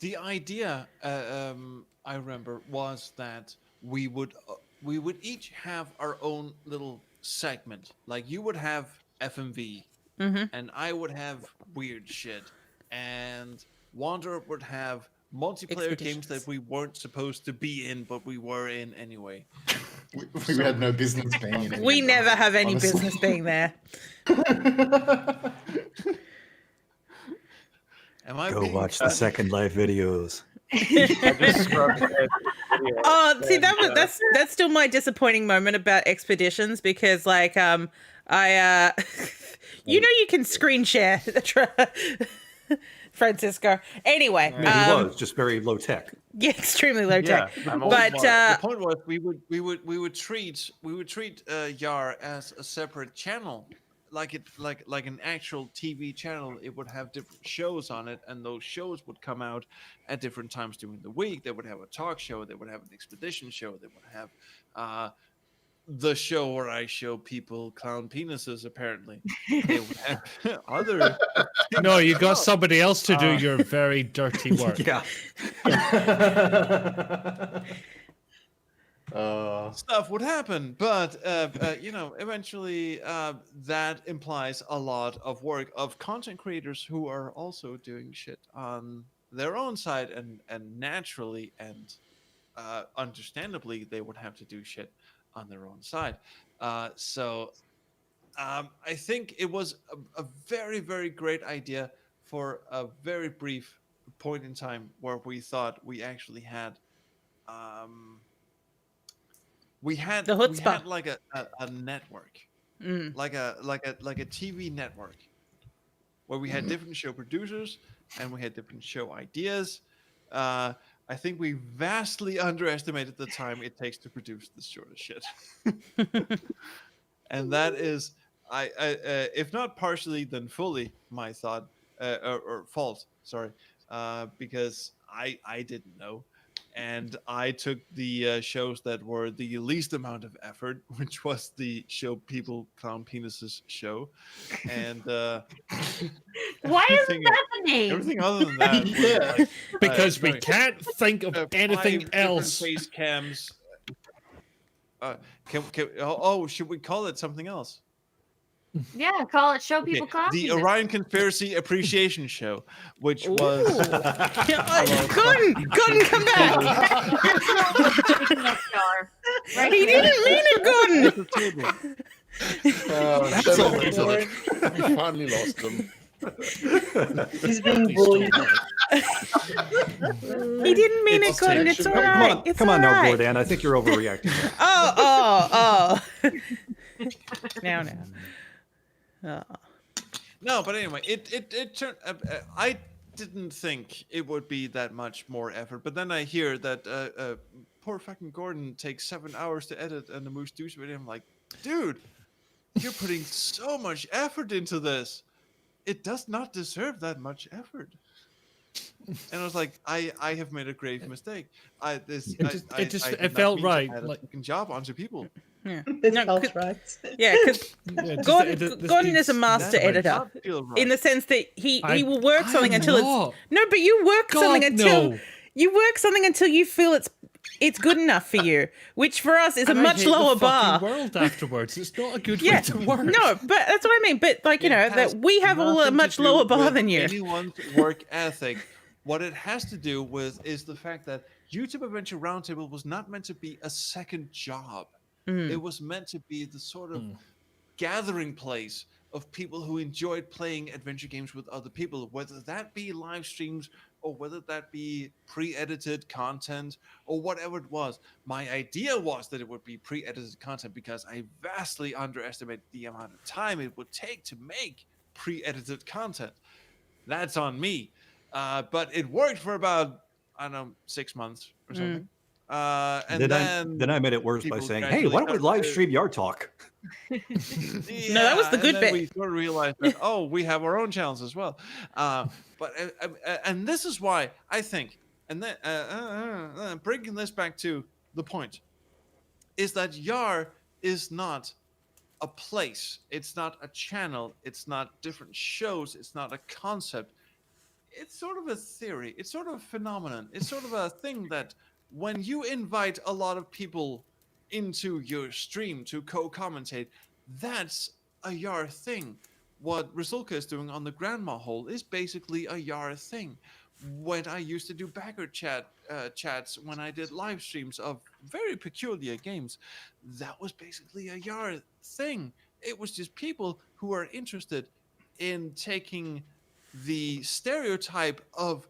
The idea, I remember, was that we would each have our own little segment. Like you would have FMV, and I would have weird shit, and Wanderer would have multiplayer games that Expeditions. we weren't supposed to be in, but we were in anyway. We had no business being in. any We of them, never have any honestly. business being there. Am I Go being watch the Second Life videos. I just scrubbed ahead video, Oh, see, and, that's still my disappointing moment about Expeditions, because like I you know, you can screen share Francisco. Anyway, I mean, he was just very low tech. yeah, extremely low yeah, tech. I'm But old. the point was we would treat YAR as a separate channel, like an actual TV channel. It would have different shows on it, and those shows would come out at different times during the week. They would have a talk show, they would have an expedition show, they would have the show where I show people clown penises. Apparently, they would have other. No, you got somebody else to do Uh, your very dirty work. Yeah. Stuff would happen, but eventually that implies a lot of work of content creators who are also doing shit on their own side, and naturally and understandably they would have to do shit on their own side. So I think it was a very, very great idea for a very brief point in time where we thought we actually had we had The chutzpah. like a network, Mm. like a TV network, where we had different show producers and we had different show ideas. I think we vastly underestimated the time it takes to produce this sort of shit, and that is, if not partially, then fully my thought or fault. Sorry, because I didn't know. And I took the shows that were the least amount of effort, which was the show people clown penises show, and Why isn't everything- that the name? everything other than that. was Yeah. like, Because we sorry, can't think of anything 5 different else. face cams. Should we call it something else? Yeah, call it Show Okay, People Clown the Penis. Orion Conspiracy Appreciation Show, which was Gordon, come back. Right He there. didn't mean it, Gordon. That's we finally lost him. He's being bullied. He didn't mean it, It's Gordon. It's tension. all Come right. on, It's come on all now, right. Gordan. I think you're overreacting. Oh. Now. Oh. No, but anyway, it turned. I didn't think it would be that much more effort, but then I hear that poor fucking Gordon takes 7 hours to edit and the Moose Deuce video. I'm like, dude, you're putting so much effort into this. It does not deserve that much effort. And I was like, I have made a grave mistake. It felt right, Add a like- fucking job onto people. Yeah. It No, felt 'cause- right. Yeah, because Yeah, just- Gordon is a master That editor. does not feel right. In the sense that he will work I'm something until not. it's no, but you work something God, until no. you work something until you feel it's good enough for you, which for us is And a I much hate the lower fucking bar. world afterwards. It's not a good Yeah, way to work. no, but that's what I mean. But like It has that we have all a nothing to much do lower bar with than you. Anyone's work ethic. What it has to do with is the fact that YouTube Adventure Roundtable was not meant to be a second job. Mm. It was meant to be the sort of gathering place of people who enjoyed playing adventure games with other people, whether that be live streams or whether that be pre-edited content or whatever it was. My idea was that it would be pre-edited content because I vastly underestimated the amount of time it would take to make pre-edited content. That's on me. But it worked for about, I don't know, 6 months or something. And then I made it worse by people saying, "Hey, why don't we gradually live stream Yard Talk?" No, that was the and good then bit. We sort of realized that we have our own channels as well. And this is why I think, and then bringing this back to the point, is that YAR is not a place. It's not a channel. It's not different shows. It's not a concept. It's sort of a theory. It's sort of a phenomenon. It's sort of a thing that when you invite a lot of people into your stream to co-commentate, that's a YAR thing. What Rizulka is doing on the Grandma Hole is basically a YAR thing. when I used to do backer chats when I did live streams of very peculiar games. That was basically a YAR thing. It was just people who are interested in taking the stereotype of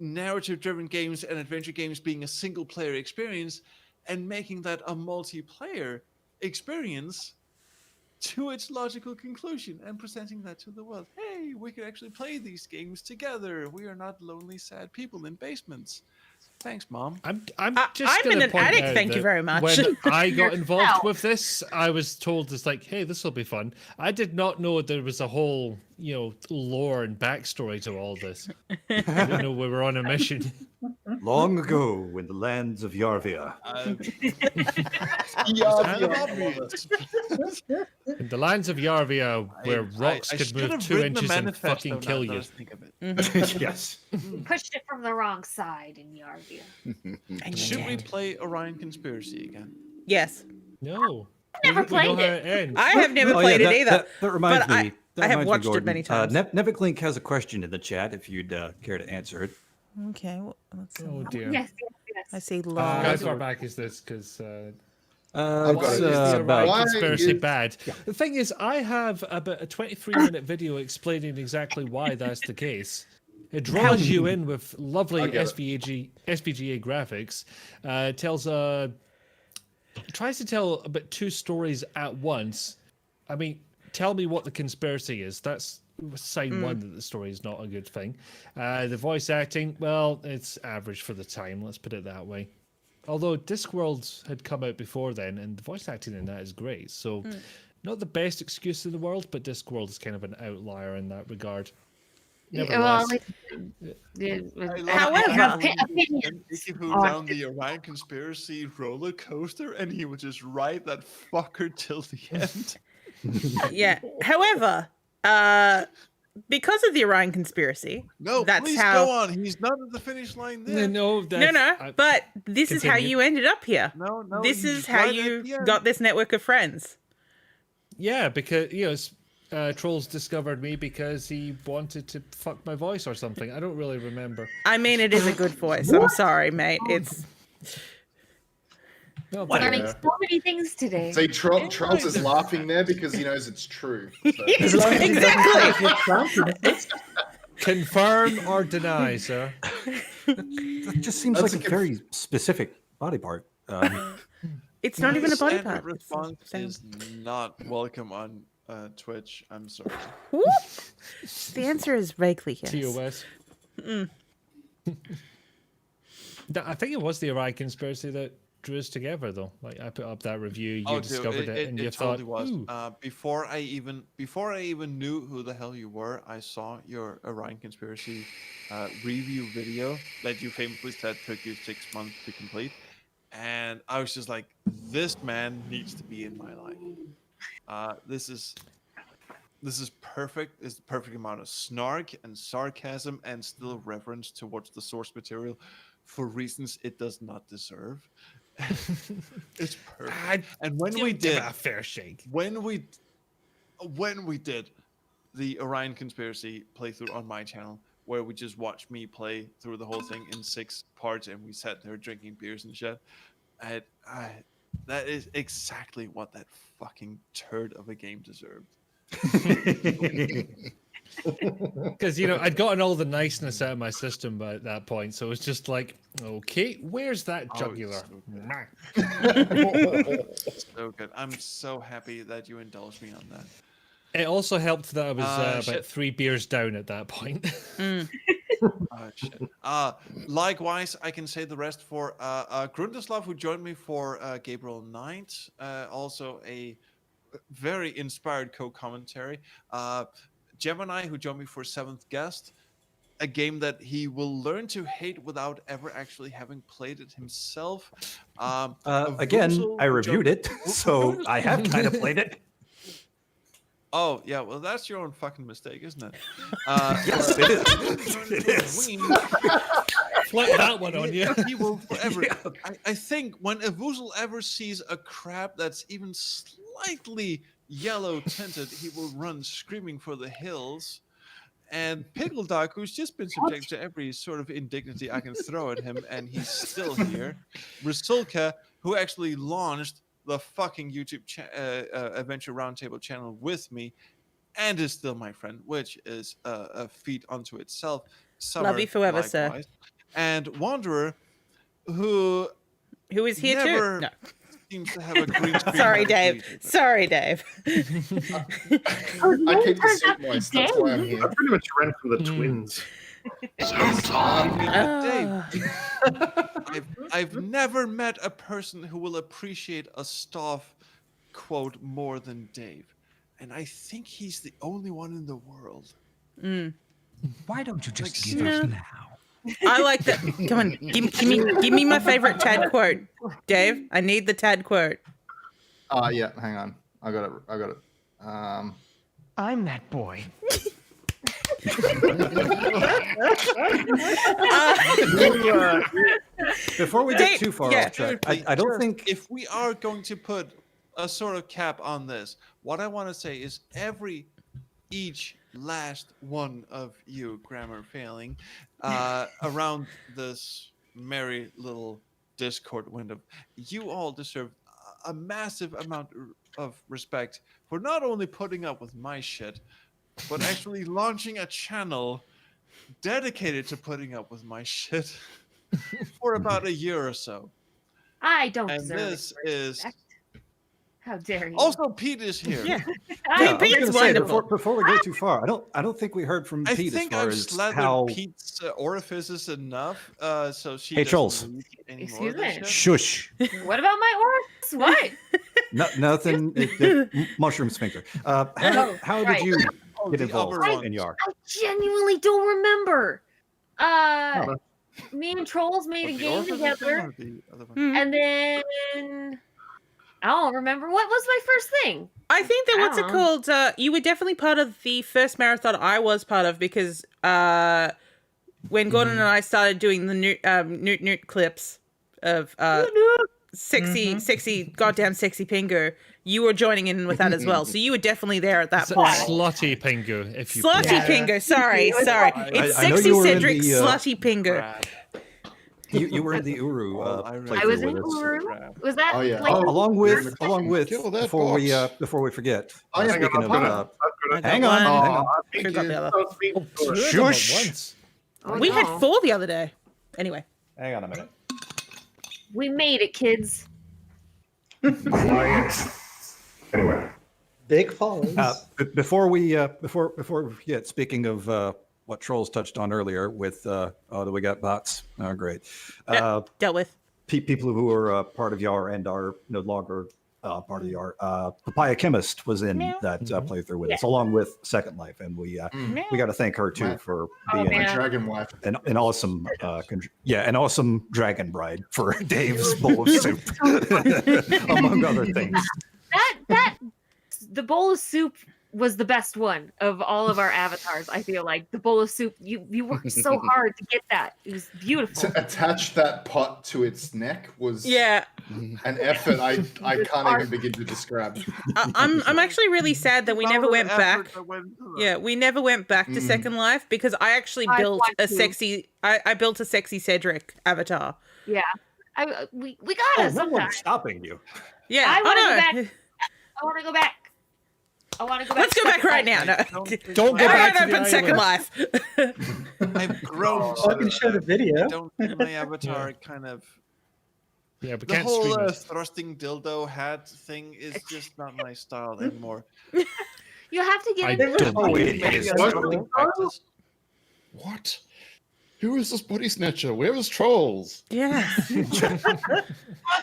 narrative-driven games and adventure games being a single-player experience and making that a multiplayer experience to its logical conclusion and presenting that to the world. Hey, we can actually play these games together. We are not lonely, sad people in basements. Thanks, Mom. I'm I'm just in gonna an point attic, out thank you that very much. When I got involved Ow. with this, I was told it's like, hey, this will be fun. I did not know there was a whole, lore and backstory to all this. I didn't know we were on a mission. Long ago, in the lands of Yarvia. Kind of obvious. In the lands of Yarvia, where rocks I could should move have 2 written the inches and manifesto fucking now kill that I you. was thinking of it. Yes. Pushed it from the wrong side in Yarvia. And Should you're we dead. play Orion Conspiracy again? Yes. No. Never We know played how it. it ends. I have never played it either. That reminds but me. I have reminds me, watched it Gordon. many times. Neviklink has a question in the chat if you'd care to answer it. Okay, let's see. Oh dear. Yes, yes, I yes. see How love. far back is this? Because I've got It's it. It's about Why conspiracy is- bad. The thing is, I have about a 23-minute video explaining exactly why that's the case. It draws you in with lovely I get it. SVGA graphics. Tries to tell about 2 stories at once. I mean, tell me what the conspiracy is. That's sign one that the story is not a good thing. The voice acting, well, it's average for the time. Let's put it that way. Although Discworld had come out before then, and the voice acting in that is great. So, not the best excuse in the world, but Discworld is kind of an outlier in that regard. Well, Nevertheless, However- He flew down the Orion Conspiracy roller coaster, and he would just ride that fucker till the end. Yeah. However, because of the Orion conspiracy, No, That's please how- go on. He's not at the finish line there. no, but this is how Continue. you ended up here. No, This he's is how right at you the end. got this network of friends. yeah, because Trolls discovered me because he wanted to fuck my voice or something. I don't really remember. I mean, it is a good voice. I'm sorry, mate. It's No, learning so many things today. See, Charles is laughing there because he knows it's true. So. exactly. confirm or deny, sir. That just seems That's like a a very specific body part. It's not even a body Standard part. It's a response sound. is not welcome on Twitch. I'm sorry. Whoop. The answer is vaguely yes. TOS. I think it was the Orion Conspiracy that drew us together, though. Like, I put up that review, you Dude, discovered it, and you totally thought, was. ooh. Before I even knew who the hell you were, I saw your Orion Conspiracy review video that you famously said took you 6 months to complete, and I was just like, this man needs to be in my life. This is perfect. It's the perfect amount of snark and sarcasm and still reverence towards the source material for reasons it does not deserve. It's perfect. And when we did a fair shake, when we did the Orion Conspiracy playthrough on my channel, where we just watched me play through the whole thing in 6 parts, and we sat there drinking beers and shit, that is exactly what that fucking turd of a game deserved. because I'd gotten all the niceness out of my system by that point, so it's just like, okay, where's that Oh, jugular? So good. I'm so happy that you indulged me on that. It also helped that I was about Shit. 3 beers down at that point. Oh, shit. Likewise, I can say the rest for Grundislav, who joined me for Gabriel Knight, also a very inspired co-commentary. Gemini, who joined me for 7th Guest, a game that he will learn to hate without ever actually having played it himself. Again, Vuzel, I who reviewed joined- it, so I have kind of played it. Oh, yeah, well, that's your own fucking mistake, isn't it? Yes, it is. It is. Flip that one on you. He will forever. I think when a Vuzel ever sees a crab that's even slightly yellow tinted, he will run screaming for the hills. And Pickle Dog, who's just been subject to every sort of indignity I can throw at him, and he's still here. Risulka, who actually launched the fucking YouTube Adventure Roundtable channel with me, and is still my friend, which is a feat unto itself. Summer, Love you forever, sir. likewise. And Wanderer, who is here never too. No. seems to have a green screen. Sorry, Dave. Sorry, Dave. I keep the suit moist. That's why I'm here. I pretty much ran from the twins. I've never met a person who will appreciate a Stoff quote more than Dave, and I think he's the only one in the world. Why don't you just Like, give us now? I like that. Come on, give me my favorite Tad quote, Dave. I need the Tad quote. Yeah, hang on. I got it. I'm that boy. Before we get too far off track, I don't think if we are going to put a sort of cap on this, what I want to say is each last one of you, grammar failing, around this merry little Discord window, you all deserve a massive amount of respect for not only putting up with my shit, but actually launching a channel dedicated to putting up with my shit for about a year or so. I don't And deserve this it. is How dare you? also Pete is here. Yeah. I I was Pete's gonna say, wonderful. before we go too far, I don't think we heard from I Pete as think far I've as slathered how. Pete's orifices enough, so she Hey, doesn't Trolls. leak anymore Excuse of this me? shit. Shush. What about my orifice? What? Nothing. Mushroom sphincter. How did right. you Oh, get the involved other one. in YAR? I genuinely don't remember. Me and Trolls made a Was the game orifices one together, or the other one? Mhm. and then I don't remember what was my first thing. I think that what's it I called? You were definitely part of the first marathon I was part of because when Gordon and I started doing the Newt clips of sexy, goddamn sexy Pingu, you were joining in with that as well. So you were definitely there at that point. Slutty Pingu, if you Slutty please. Pingu, sorry. It's I know sexy you were in Cedric, the, slutty Pingu. Crap. You were in the Uru I playthrough was in with us. Uru. Crap. Was that? Oh, yeah. Like, Along with Kill that before we box. forget. Oh, yeah, Speaking I've of got it. hang on, one. hang on. Sure got the other. Oh, sweet. Two of them at Shush. once. oh, We had no. 4 the other day. Anyway. Hang on a minute. We made it, kids. Anyway. Big follows. Before we forget, speaking of what Trolls touched on earlier with we got bots. Oh, great. Dealt with. People who are part of YAR and are no longer part of YAR. Papaya Chemist was in Meow. that playthrough with us, along with Second Life, and we got to thank her too Wow. for Oh, being man. Dragon wife. an awesome an awesome dragon bride for Dave's bowl of soup, among other things. That the bowl of soup was the best one of all of our avatars. I feel like the bowl of soup. You worked so hard to get that. It was beautiful. To attach that pot to its neck was Yeah. an effort I can't even begin to describe. I'm actually really sad that we never went back. Yeah. Yeah, we never went back to Second Life because I actually I built want a to. sexy. I built a sexy Cedric avatar. Yeah, we got Oh, it no one's sometimes. stopping you. Yeah, I wanna go know. back. I want to go back. I want to go back. Let's go back right now. No. Don't go I back don't to the open Second island. Life. I've grown. I can show the video. I don't think my avatar kind of. Yeah, but The can't whole stream it. thrusting dildo hat thing is just not my style anymore. You have to I get into don't the Oh, Maybe it a is. struggling practice. What? Who is this body snatcher? Where is Trolls? Yeah.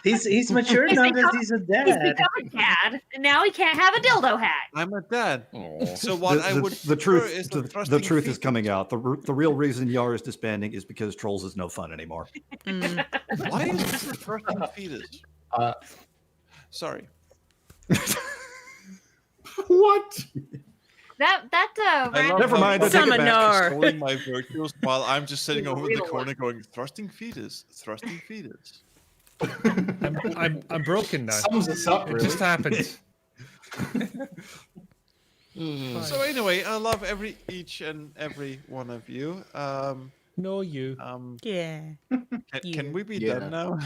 He's mature He's now that become- he's a He's dad. become a dad, and now he can't have a dildo hat. I'm a dad. Oh, So what I would the prefer truth is the thrusting truth is feet. coming out. The real reason YAR is disbanding is because Trolls is no fun anymore. Mm. Why is this the thrusting fetus? Uh, Sorry. What? That I random- love Never how mind, I you take it Summoner. back. extolling my virtues while I'm just sitting The over in the real corner one. going, thrusting fetus, thrusting fetus. I'm broken now. Sums us up, It really. just happened. So anyway, I love each and every one of you. No, you. Yeah. Can we be Yeah. done now?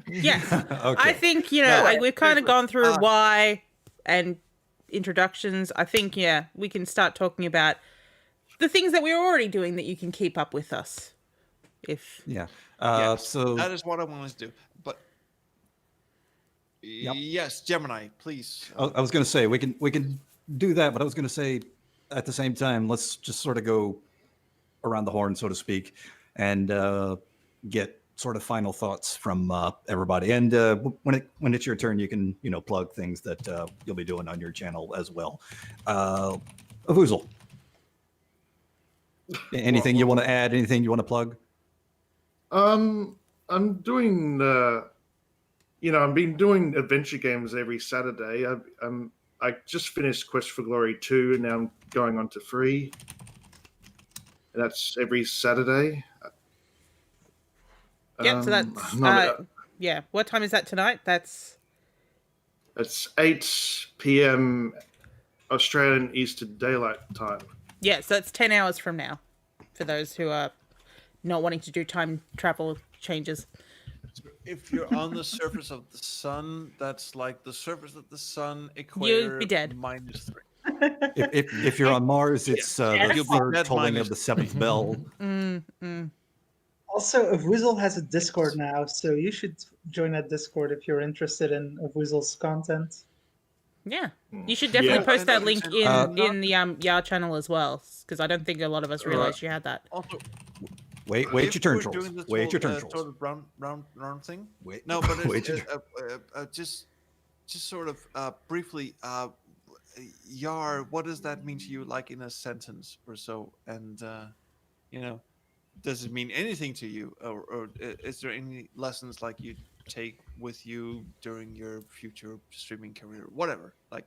Yes. Okay. I think, No, we've kind of gone through uh, why and introductions. I think, we can start talking about the things that we're already doing that you can keep up with us. If Yeah. yes, So that is what I wanted to do. But yes, Gemini, please. I was going to say we can do that, but I was going to say at the same time, let's just sort of go around the horn, so to speak, and get sort of final thoughts from everybody. And when it's your turn, you can plug things that you'll be doing on your channel as well. Avoozle, anything you want to add? Anything you want to plug? I'm doing. I've been doing adventure games every Saturday. I just finished Quest for Glory 2, and now I'm going on to 3. And that's every Saturday. so that's what time is that tonight? That's It's 8 p.m. Australian Eastern Daylight Time. so that's 10 hours from now for those who are not wanting to do time travel changes. If you're on the surface of the sun, that's like the surface of the sun equator. You'd be dead. -3. If you're on Mars, it's the You'll be third dead tolling minus- of the seventh bell. Also, Avoozle has a Discord now, so you should join that Discord if you're interested in Avoozle's content. Yeah, you should definitely post that link in the YAR channel as well, because I don't think a lot of us realized you had that. Also, Wait if your turn, we're trolls. doing this Wait your whole, turn, trolls. Sort of round thing. Wait. No, but Wait it's, your just sort of briefly, YAR. What does that mean to you, like in a sentence or so? And does it mean anything to you, or is there any lessons like you take with you during your future streaming career, whatever? Like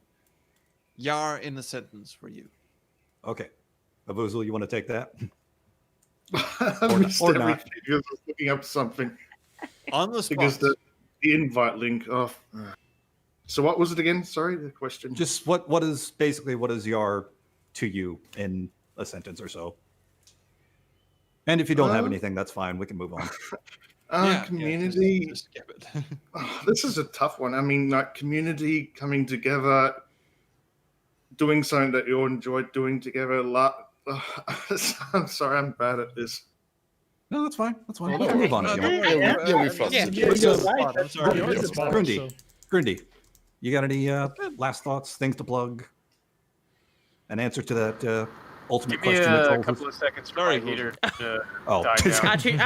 YAR in a sentence for you. Okay, Avoozle, you want to take that? I missed or everything not. because I was looking up something. On the spot. Because the invite link. Oh. So what was it again? Sorry, the question. Just what is YAR to you in a sentence or so? And if you don't have anything, that's fine. We can move on. Community. Just skip it. This is a tough one. I mean, like community coming together, doing something that you all enjoy doing together. I'm sorry, I'm bad at this. No, that's fine. That's fine. We can move on if you want. You'll be flustered. I'm sorry. Grundy, you got any last thoughts, things to plug? An answer to that ultimate Give me question that a Trolls couple of seconds for my heater to Oh. die down.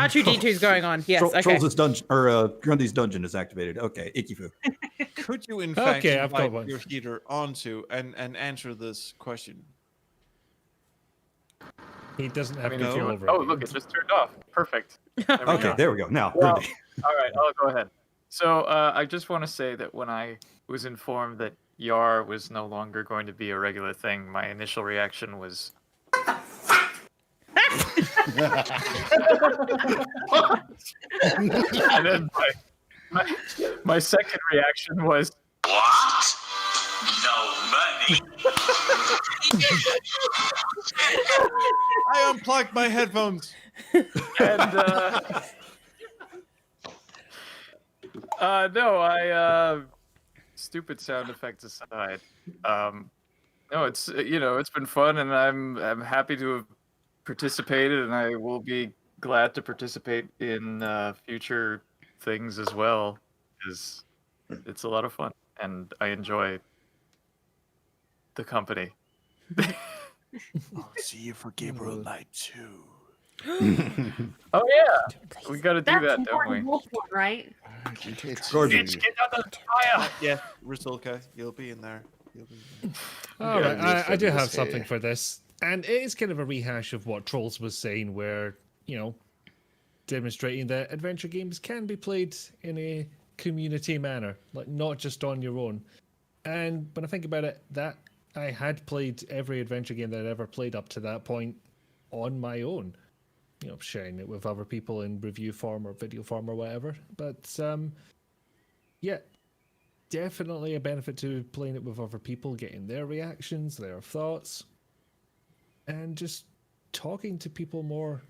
R2D2 is going on. Yes, okay. Trolls' dungeon or Grundy's dungeon is activated. Okay, Ikifu. Could you, in fact, Okay, I've got invite one. your heater onto and answer this question? He doesn't have I mean, if you control want- over it. oh, look, it just turned off. Perfect. There we Okay, go. there we go. Now, Well, Grundy. all right, I'll go ahead. So I just want to say that when I was informed that YAR was no longer going to be a regular thing, my initial reaction was. And then my second reaction was. What? No money. I unplugged my headphones. And no, stupid sound effects aside, no, it's it's been fun, and I'm happy to have participated, and I will be glad to participate in future things as well, because it's a lot of fun, and I enjoy the company. I'll see you for Gabriel Knight 2. Oh yeah, we got to do That's that, don't we? important, wolf one, right? Gordon. Bitch, get out the fire! Yeah, Rizulka, you'll be in there. All right, Yeah, I do have this something here. for this, and it is kind of a rehash of what Trolls was saying, where demonstrating that adventure games can be played in a community manner, like not just on your own. And when I think about it, that I had played every adventure game that I'd ever played up to that point on my own, sharing it with other people in review form or video form or whatever. But yeah, definitely a benefit to playing it with other people, getting their reactions, their thoughts, and just talking to people more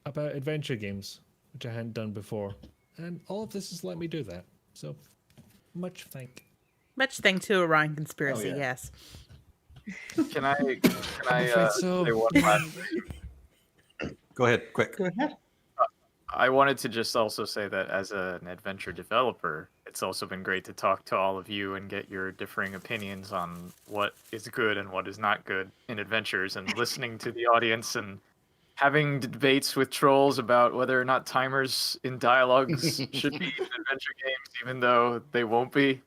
about adventure games, which I hadn't done before. And all of this has let me do that. So, much Much thanks to Orion Conspiracy, yeah. yes. Can I afraid so. say one last Go ahead, quick. Go ahead. I wanted to just also say that as an adventure developer, it's also been great to talk to all of you and get your differing opinions on what is good and what is not good in adventures, and listening to the audience and having debates with trolls about whether or not timers in dialogues should be in adventure games, even though they won't be.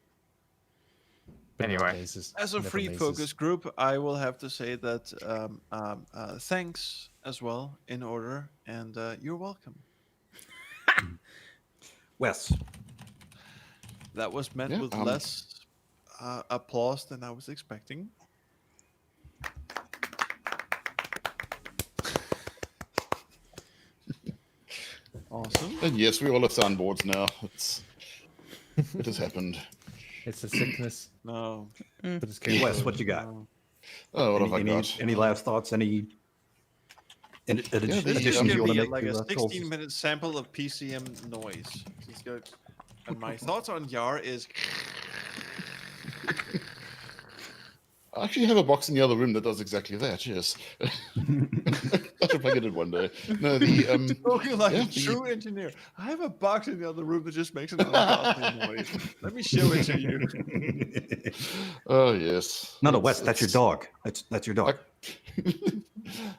Anyway. As a free focus group, I will have to say that thanks as well in order, and you're welcome. Wes. That was met Yeah, with less applause than I was expecting. Awesome. And yes, we all have soundboards now. It has happened. It's a sickness. No. But it's Wes, what you got? Oh, what have I got? Any last thoughts? Any additions Just you give want to me make like to a Trolls? 16-minute sample of PCM noise. Just go- And my thoughts on YAR is I actually have a box in the other room that does exactly that. Yes, I should plug it in one day. No, the spoken like yeah, a true engineer. I have a box in the other room that just makes an ungodly noise. Let me show it to you. Oh yes. No, Wes, that's your dog. That's your dog.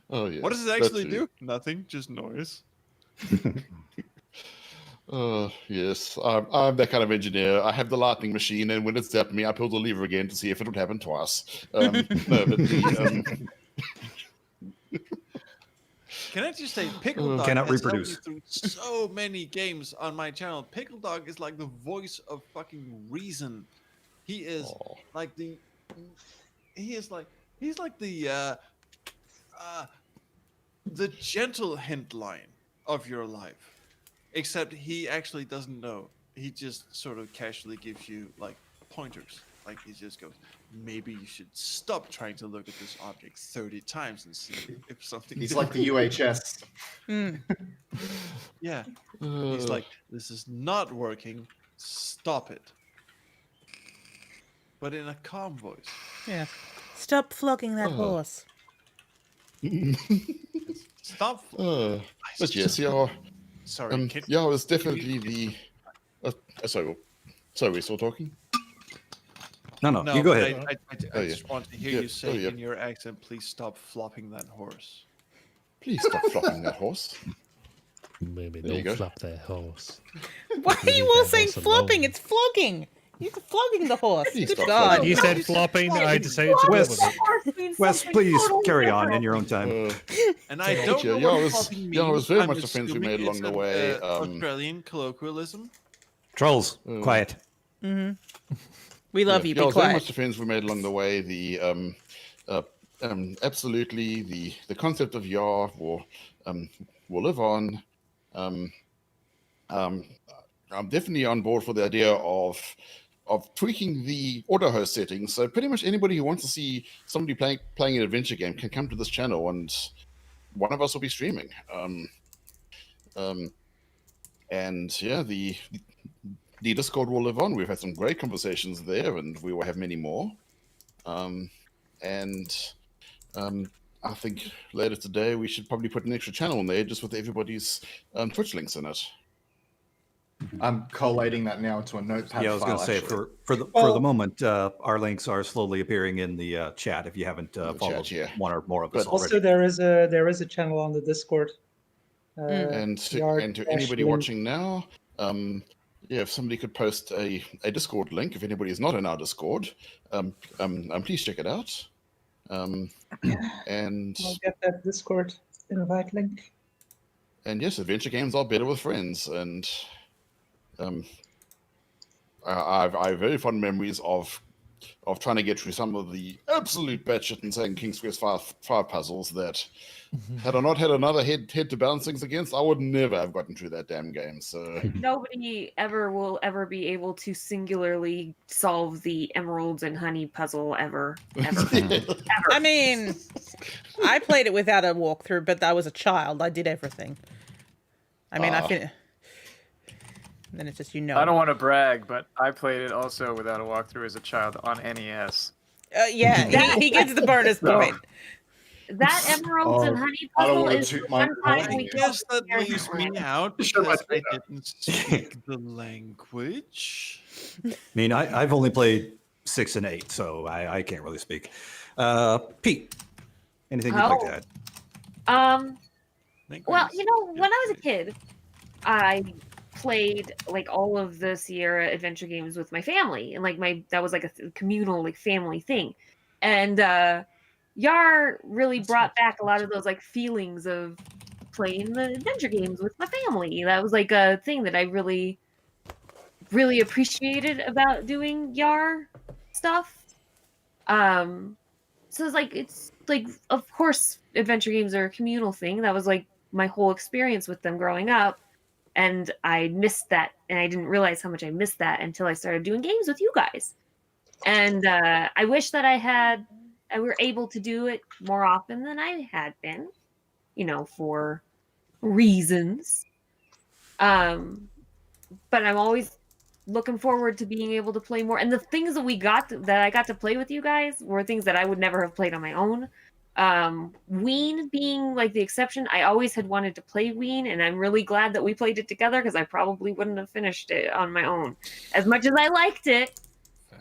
Oh yeah. What does it actually do? Nothing, just noise. Yes, I'm that kind of engineer. I have the lightning machine, and when it's zapped me, I pull the lever again to see if it would happen twice. No, but the Can I just say, Pickle Dog Cannot has helped me reproduce. through so many games on my channel. Pickle Dog is like the voice of fucking reason. He is like the, he's like the gentle hint line of your life. Except he actually doesn't know. He just sort of casually gives you like pointers. Like he just goes, maybe you should stop trying to look at this object 30 times and see if something. He's like the UHS. Yeah. He's like, this is not working. Stop it. But in a calm voice. Yeah. Stop flogging that horse. Stop. But yes, YAR. Sorry. YAR is definitely the. Sorry, we're still talking. No, No, you go but ahead. I just want to hear you say yeah. in your accent, please stop flopping that horse. Please stop flopping that horse. Maybe There you don't go. flop that horse. Why are you all saying flopping? It's flogging. You're flogging the horse. Please Good stop God. flogging. You said flopping, I decided to go Wes, with it. Wes, please carry on in your own time. And I don't know YAR what was flopping YAR was means. very I'm much the friends we made assuming along it's the an, way. Australian colloquialism. Trolls, quiet. We love you. YAR Be was very much quiet. the friends we made along the way. The absolutely the concept of YAR will live on. I'm definitely on board for the idea of tweaking the auto host settings. So pretty much anybody who wants to see somebody playing an adventure game can come to this channel, and one of us will be streaming. And yeah, the Discord will live on. We've had some great conversations there, and we will have many more. I think later today we should probably put an extra channel in there just with everybody's Twitch links in it. I'm collating that now to a notepad. Yeah, I was going to file, say actually. for the moment, our links are slowly appearing in the chat. If you haven't followed chat, yeah. one or more of us But Also, already. there is a channel on the Discord. And to anybody watching now, yeah, if somebody could post a Discord link, if anybody is not in our Discord, please check it out. And I'll get that Discord invite link. and yes, adventure games are better with friends, and I have very fond memories of of trying to get through some of the absolute batshit insane King's Quest 5 puzzles that, had I not had another head to balance things against, I would never have gotten through that damn game. So Nobody will ever be able to singularly solve the emeralds and honey puzzle ever. I mean, I played it without a walkthrough, but I was a child. I did everything. I mean, then it's just I don't want to brag, but I played it also without a walkthrough as a child on NES. Yeah, he gets the bonus point. That emeralds and honey I don't puzzle wanna is toot the my one horn time we here. Yes, that got leaves me out Sure, because I I- didn't speak the language. I mean, I've only played 6 and 8, so I can't really speak. Pete, anything you'd like to add? Well, you know, when I was a kid, I played like all of the Sierra adventure games with my family, and like that was like a communal like family thing, and YAR really brought back a lot of those like feelings of playing the adventure games with my family. That was like a thing that I really appreciated about doing YAR stuff. So it's like of course adventure games are a communal thing. That was like my whole experience with them growing up, and I missed that, and I didn't realize how much I missed that until I started doing games with you guys. And I wish that I were able to do it more often than I had been, you know, for reasons. But I'm always looking forward to being able to play more. And the things that I got to play with you guys were things that I would never have played on my own. Ween being like the exception, I always had wanted to play Ween, and I'm really glad that we played it together because I probably wouldn't have finished it on my own. As much as I liked it,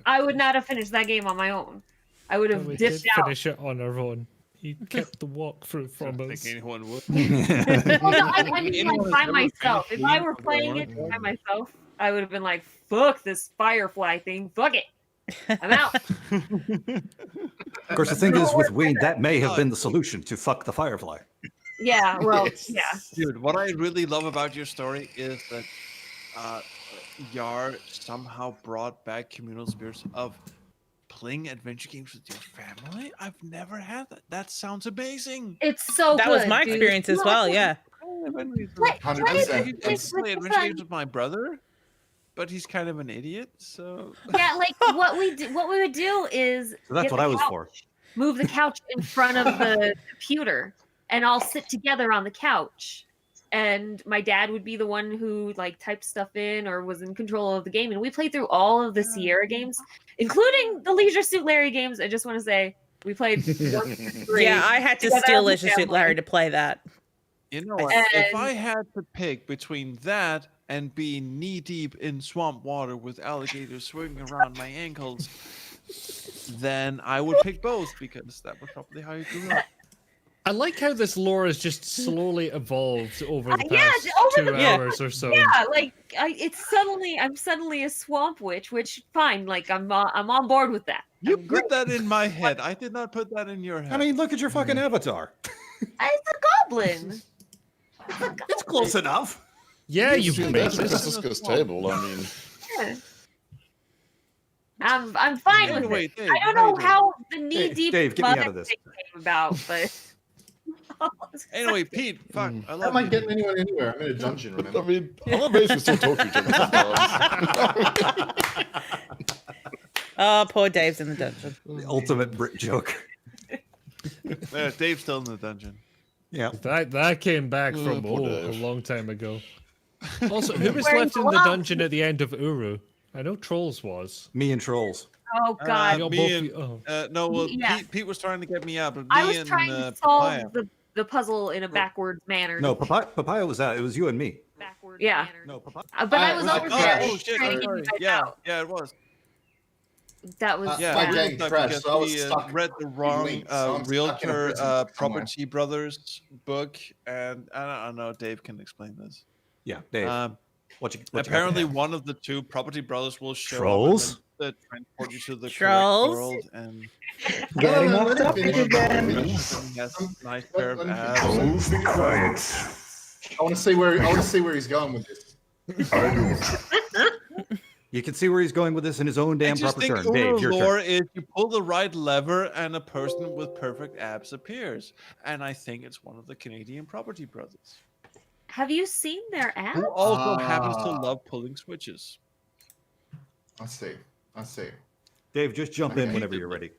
I would not have finished that game on my own. I would have We dipped did out. finish it on our own. He kept the walkthrough from I us. think anyone would. Well, no, I mean Anyone like by who's ever myself. finished If I Ween were before playing wanted it to. by myself, I would have been like, "Fuck this Firefly thing. Fuck it. I'm out." Of course, the thing is with Ween, that may have been the solution to fuck the Firefly. Yeah. Well, Yes. yeah. Dude, what I really love about your story is that YAR somehow brought back communal spirits of playing adventure games with your family. I've never had that. That sounds amazing. It's so That good. was my dude. experience as No, well. it's- Yeah. Play 100%. it I with play your adventure son. games with my brother, but he's kind of an idiot. So Yeah, like what we would do is So that's get what the I was couch, for. move the couch in front of the computer, and all sit together on the couch. And my dad would be the one who like typed stuff in or was in control of the game. And we played through all of the Sierra games, including the Leisure Suit Larry games. I just want to say we played 1 through 3. Yeah, I had to together steal as a Leisure Suit family. Larry to play that. you know what? If I had to pick between that and being knee deep in swamp water with alligators swimming around my ankles, then I would pick both because that was probably how you grew up. I like how this lore has just slowly evolved over the Yeah, past over 2 the- hours or so. Yeah, like I'm suddenly a swamp witch, which fine, like I'm on board with that. You I'm put that in my head. I did not put that in your head. I mean, look at your fucking avatar. It's a goblin. It's close enough. Yeah, you That's racist. Francisco's table. I mean, Yeah. I'm fine with Anyway, it. Dave, I don't how you know doing? how the knee deep Dave, get me out of this. thing came about, but Anyway, Pete, fuck, I How love am I you. getting anyone anywhere? I'm in a dungeon, remember? I mean, I'm amazed we still talk to each other sometimes. Oh, poor Dave's in the dungeon. The ultimate Brit joke. Dave's still in the dungeon. Yeah. That came back from poor a Dave. long time ago. Also, who was Wearing left in the gloves. dungeon at the end of Uru? I know Trolls was. Me and Trolls. oh god, Y'all me both- and- oh. No, well, Yeah. Pete was trying to get me out, but me I was and trying to Papaya. solve the puzzle in a backwards manner. No, Papaya was out. It was you and me. backwards yeah. No, Papaya. But I was was it- over Oh, there oh shit! trying to I'm get you sorry. guys Yeah, out. yeah, it was. That was Yeah, my we gang looked up crashed, because so I was we stuck read the wrong links, so I'm stuck in a realtor prison somewhere. Property Brothers book, and I don't know. Dave can explain this. Yeah, Dave. What you got Apparently, there? one of the two Property Brothers will show Trolls? up and then transport you to the correct Trolls? world, and Getting no, off let me topic finish. again. he has a nice pair of let me abs. I want to see where he's going with this. You can see where he's going with this in his own I damn just proper think turn. Dave, Uno your lore turn. is you pull the right lever and a person with perfect abs appears. And I think it's one of the Canadian Property Brothers, Have you seen their app? who also happens to love pulling switches. I see. I see. Dave, just jump in Okay. whenever you're ready.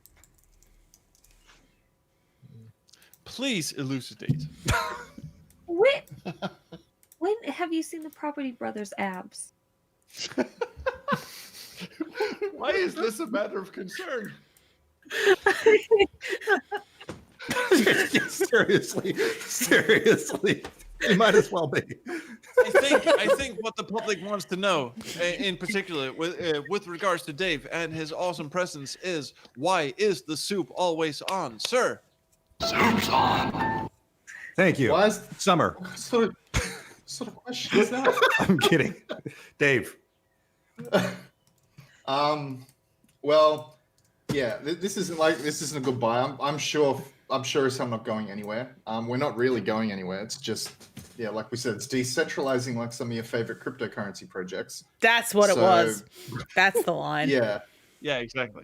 Please elucidate. When have you seen the Property Brothers abs? Why is this a matter of concern? Seriously. It might as well be. I think what the public wants to know, in particular, with regards to Dave and his awesome presence, is why is the soup always on, sir? Soup's on. Thank you. Why is Summer. what sort of question is that? I'm kidding. Dave. Well, yeah, this isn't a goodbye. I'm sure as I'm not going anywhere. We're not really going anywhere. It's just, yeah, like we said, it's decentralizing like some of your favorite cryptocurrency projects. That's what it was. That's the line. Yeah. Yeah, exactly.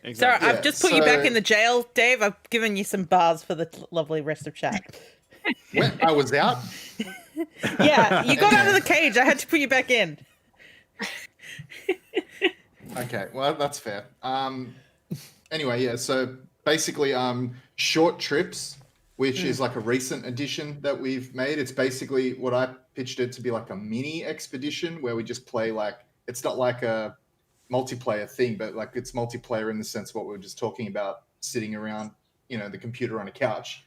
Sorry, Exactly. I've just put you back in the jail, Dave. I've given you some bars for the lovely rest of chat. When I was out. Yeah, you got out of the cage. I had to put you back in. Okay, well that's fair. Anyway, yeah. So basically, short trips, which is like a recent addition that we've made. It's basically what I pitched it to be, like a mini expedition where we just play like, it's not like a multiplayer thing, but like it's multiplayer in the sense what we were just talking about, sitting around, the computer on a couch.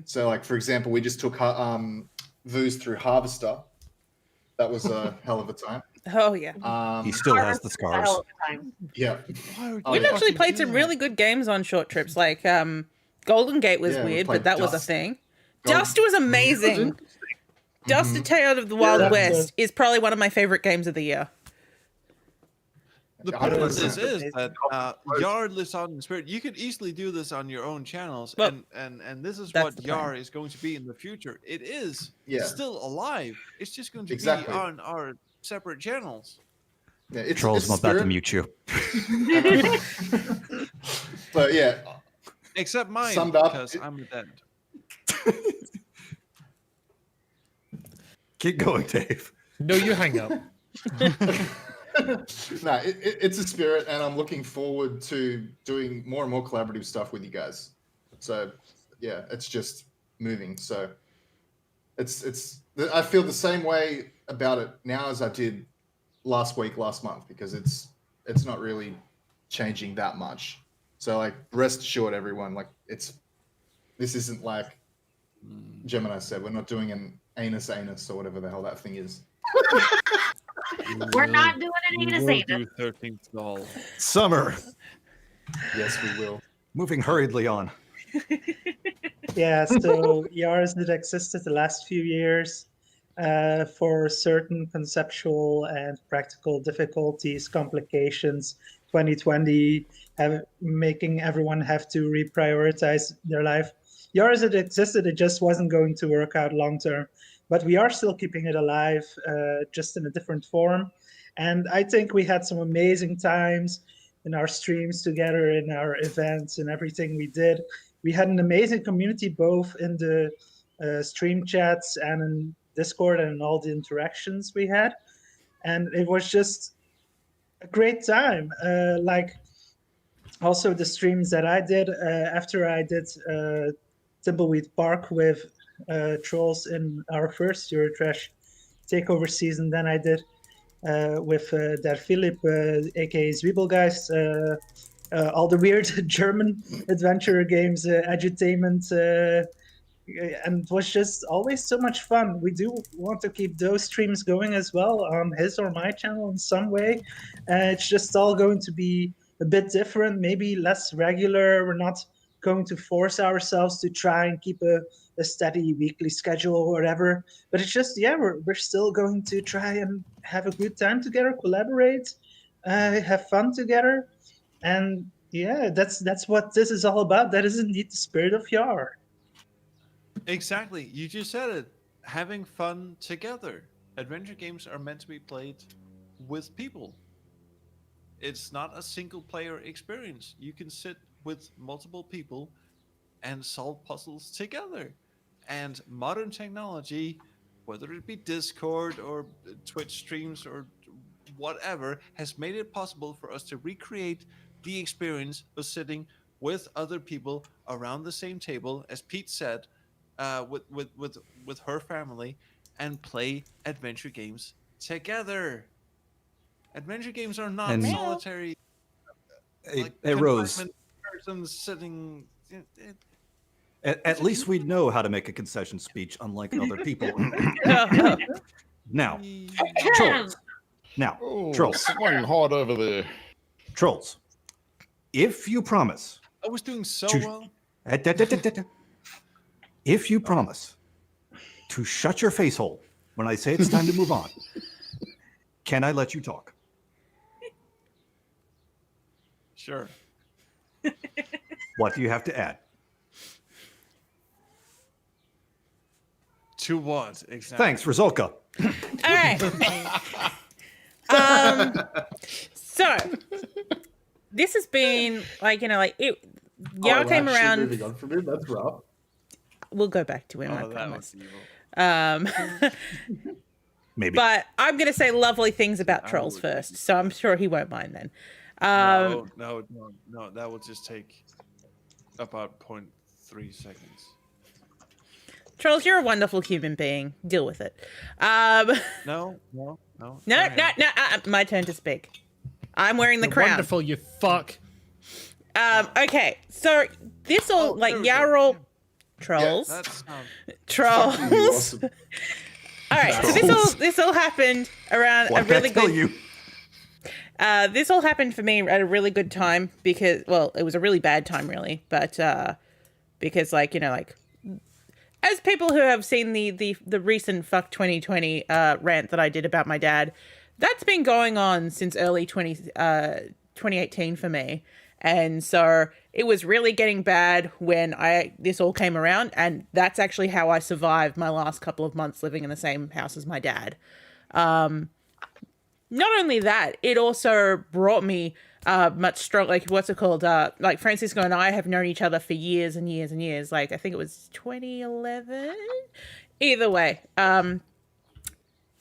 So like, for example, we just took Vooz through Harvester. That was a hell of a time. Oh yeah. He still has the scars. Yeah. We've actually played some really good games on short trips. Like Golden Gate was Yeah, we weird, played but that was a Dust. thing. Golden- Dust was amazing. Dust: A Tale of the Wild that's West is probably one of my favorite games of the year. The point of this 100%. is that YAR lives on in spirit. You could easily do this on your own channels, Well, and this is that's what the plan. YAR is going to be in the future. It is Yeah. still alive. It's just going to Exactly. be on our separate channels. Yeah, it's Trolls, I'm about to spirit. mute you. But yeah, Except mine, Summed up, because I'm dead. Keep going, Dave. No, you hang up. no, it's a spirit, and I'm looking forward to doing more and more collaborative stuff with you guys. So, yeah, it's just moving. So, I feel the same way about it now as I did last month, because it's not really changing that much. So, like, rest assured, everyone, like, this isn't like Gemini said. We're not doing an anus or whatever the hell that thing is. We're not doing an anus. 13th doll. Summer. Yes, we will. Moving hurriedly on. Yeah, so YARs did existed the last few years for certain conceptual and practical difficulties, complications. 2020 making everyone have to reprioritize their life. YARs had existed, it just wasn't going to work out long term. But we are still keeping it alive, just in a different form. And I think we had some amazing times in our streams together, in our events and everything we did. We had an amazing community, both in the stream chats and in Discord and in all the interactions we had. And it was just a great time. Like also the streams that I did after I did Thimbleweed Park with Trolls in our first Eurotrash takeover season. Then I did with Der Philipp, aka Zwiebelgeist, all the weird German adventure games, edutainment, and it was just always so much fun. We do want to keep those streams going as well on his or my channel in some way. It's just all going to be a bit different, maybe less regular. We're not going to force ourselves to try and keep a steady weekly schedule or whatever, but it's just, yeah, we're still going to try and have a good time together, collaborate, have fun together, and yeah, that's what this is all about. That is indeed the spirit of YAR. Exactly. You just said it. Having fun together. Adventure games are meant to be played with people. it's not a single player experience. You can sit with multiple people and solve puzzles together. And modern technology, whether it be Discord or Twitch streams or whatever, has made it possible for us to recreate the experience of sitting with other people around the same table, as Pete said, with her family, and play adventure games together. Adventure games are not And- solitary. Hey, Rose, confinement persons sitting. at least we know how to make a concession speech, unlike other people. Now, trolls. Now, Oh, trolls. swung hard over there. Trolls. If you promise, I was doing so to- well. if you promise to shut your face hole when I say it's time to move on, can I let you talk? Sure. What do you have to add? To what exactly? Thanks, Rizolka. All right. So this has been like, like it. Y'all came around. Moving on from him. That's rough. We'll go back to him. I Oh, that promise. was evil. Maybe. But I'm gonna say lovely things about trolls first, so I'm sure he won't mind then. No, that would just take about 0.3 seconds. Trolls, you're a wonderful human being. Deal with it. No. My turn to speak. I'm wearing the You're crown. wonderful, you fuck. Okay, so this all there we YAR go. all trolls. That's Trolls. Awesome. All right, so this all happened around What a really did I tell good. you? This all happened for me at a really good time because, well, it was a really bad time, really, but because, like, as people who have seen the recent fuck 2020 rant that I did about my dad, that's been going on since early 2018 for me, and so it was really getting bad when this all came around, and that's actually how I survived my last couple of months living in the same house as my dad. Not only that, it also brought me much stronger, like, what's it called? Like, Francisco and I have known each other for years and years and years. Like, I think it was 2011. Either way,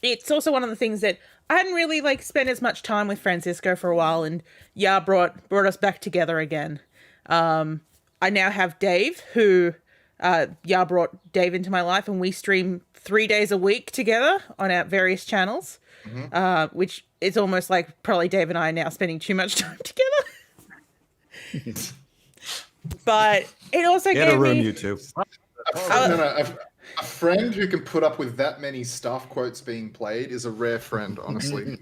it's also one of the things that I hadn't really, like, spent as much time with Francisco for a while, and YAR brought us back together again. I now have Dave, who YAR brought Dave into my life, and we stream 3 days a week together on our various channels. Which is almost like probably Dave and I are now spending too much time together. But it also Get gave a room, me... you two. A friend who can put up with that many staff quotes being played is a rare friend, honestly.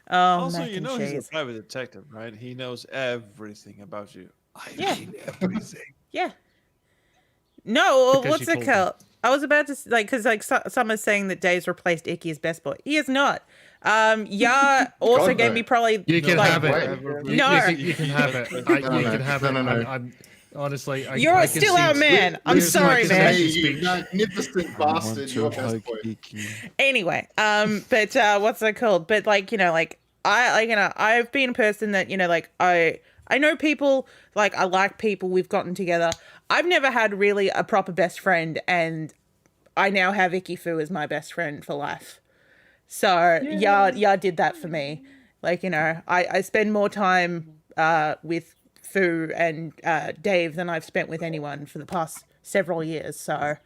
Oh, Also, mac you and know he's a cheese. private detective, right? He knows everything about you. Yeah. Everything. Yeah. No, Because what's you it told called? I was about to, because, like, Summer's saying that Dave's replaced Icky as best boy. He is not. YAR also God, gave no. me probably... You can like, have it. No. You can have it. You can have it. No. I'm honestly, You're I can still see- our man. I'm Here's my sorry, man. Hey, concession you speech. magnificent bastard, you're best boy. Anyway, but what's that called? But, like, I've been a person that, like, I know people, like, I like people, we've gotten together. I've never had really a proper best friend, and I now have Icky Fu as my best friend for life. So YAR did that for me. Like, I spend more time with Fu and Dave than I've spent with anyone for the past several years. So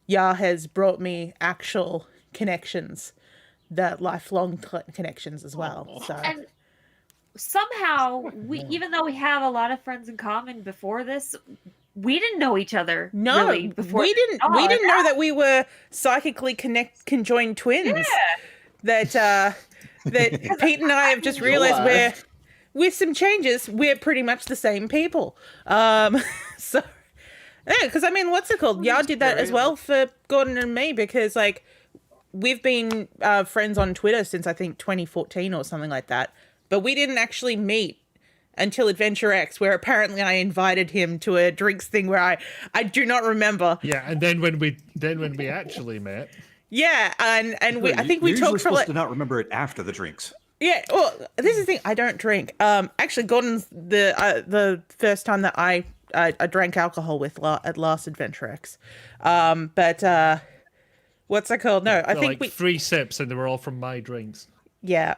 YAR has brought me actual connections, that lifelong connections as well. So And somehow, even though we have a lot of friends in common before this, we didn't know each other. no, really before. we didn't know that we were psychically conjoined twins. That Pete and I have just realized we're, with some changes, we're pretty much the same people. So yeah, because I mean, what's it called? YAR did that as well for Gordon and me, because, like, we've been friends on Twitter since I think 2014 or something like that, but we didn't actually meet until Adventure X, where apparently I invited him to a drinks thing where I do not remember. Yeah, and then when we actually met, Yeah, and we I think You're we usually talked for supposed like to not remember it after the drinks. Yeah, well, this is the thing. I don't drink. Actually, Gordon's the first time that I drank alcohol with at last Adventure X. But what's that called? No, I think like 3 sips and they were all from my drinks. Yeah.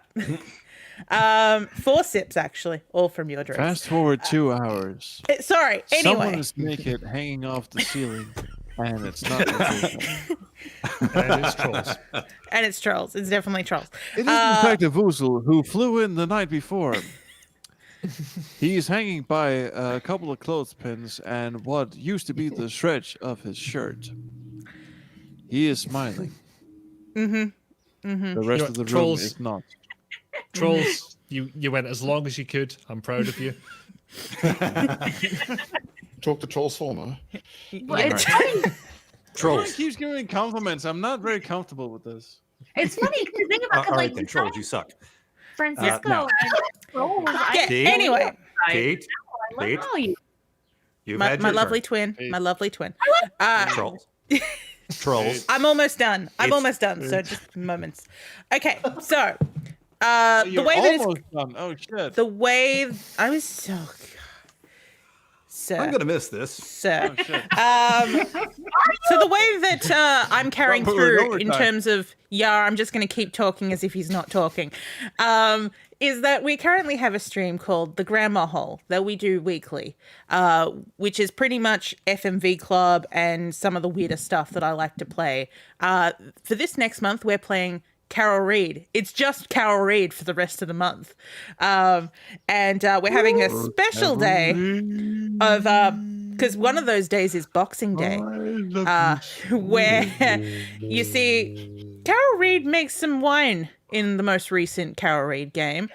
4 sips actually, all from your drinks. Fast forward 2 hours. Sorry. Someone Anyway, is naked, hanging off the ceiling, and it's not. And it's trolls. and it's trolls. It's definitely trolls. It is in fact a Vuzel who flew in the night before. He is hanging by a couple of clothespins and what used to be the stretch of his shirt. He is smiling. The rest of the room trolls- is not. Trolls, you went as long as you could. I'm proud of you. Talk to Trolls former. Well, it's funny. Everyone Trolls. keeps giving me compliments. I'm not very comfortable with this. It's funny because think about All like right then, Trolls, you suck. Francisco no. and Trolls. Yeah, Kate? anyway. Kate, I Kate, love all you. you've My had your lovely turn. twin. My lovely twin. Trolls. Trolls. I'm almost done. It's- almost done. So just moments. Okay, so the You're way that it's almost done. Oh shit. the way I was so sir. I'm gonna miss this. Sir. Oh, shit. So the way that I'm carrying We're in through in overtime. terms of YAR, I'm just going to keep talking as if he's not talking, is that we currently have a stream called The Grandma Hole that we do weekly, which is pretty much FMV Club and some of the weirder stuff that I like to play. For this next month, we're playing Carol Reed. It's just Carol Reed for the rest of the month. And we're having a special day of, because one of those days is Boxing Day, where you see Carol Reed makes some wine in the most recent Carol Reed game.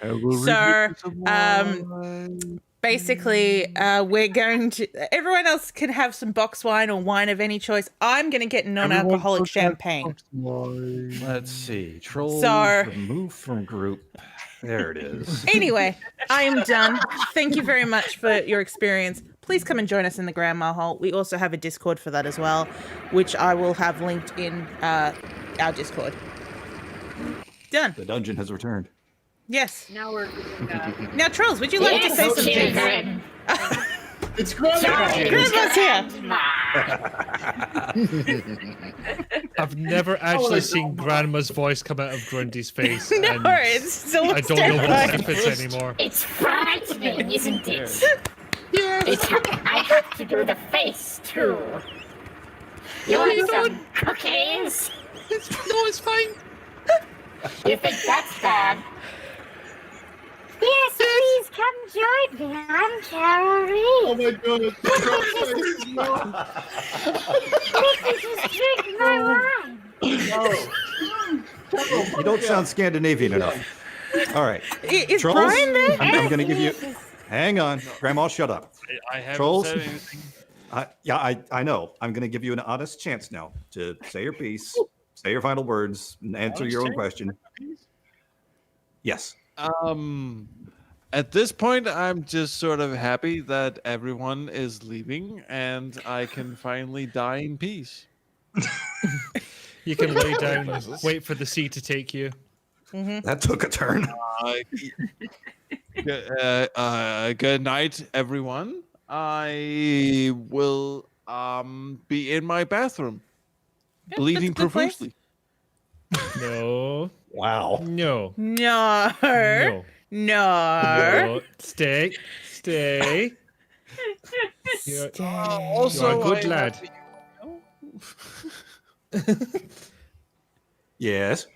So, basically, we're going to, everyone else can have some box wine or wine of any choice. I'm going to get non-alcoholic champagne. Let's see. Trolls So- remove from group. There it is. Anyway, I am done. Thank you very much for your experience. Please come and join us in the Grandma Hole. We also have a Discord for that as well, which I will have linked in our Discord. Done. The dungeon has returned. Yes. Now we're Now, Trolls, would you like to say something? It's great. Grandma's here. I've never actually seen Grandma's voice come out of Grundy's face. No, and it's I almost don't know what terrifying. happens anymore. It's frightening, isn't it? I have to do the face too. You want some cookies? It's fine. You think that's bad? Yes, please come join me. I'm Carol Reed. Oh my god. You can just drink my wine. You don't sound Scandinavian enough. All right. Is Trolls, Brian there? I'm going to give you. Hang on, Grandma, shut up. I haven't Trolls? said anything. I know. I'm going to give you an honest chance now to say your piece, say your final words, and answer Honest your own chance? question. Yes. At this point, I'm just sort of happy that everyone is leaving and I can finally die in peace. You can lay down, wait for the sea to take you. That took a turn. Good night, everyone. I will be in my bathroom, bleeding that's a good place. profusely. No. Wow. No. No. No. No. No. Stay. Stay. You're, Also, you're a good I lad. have- Yes.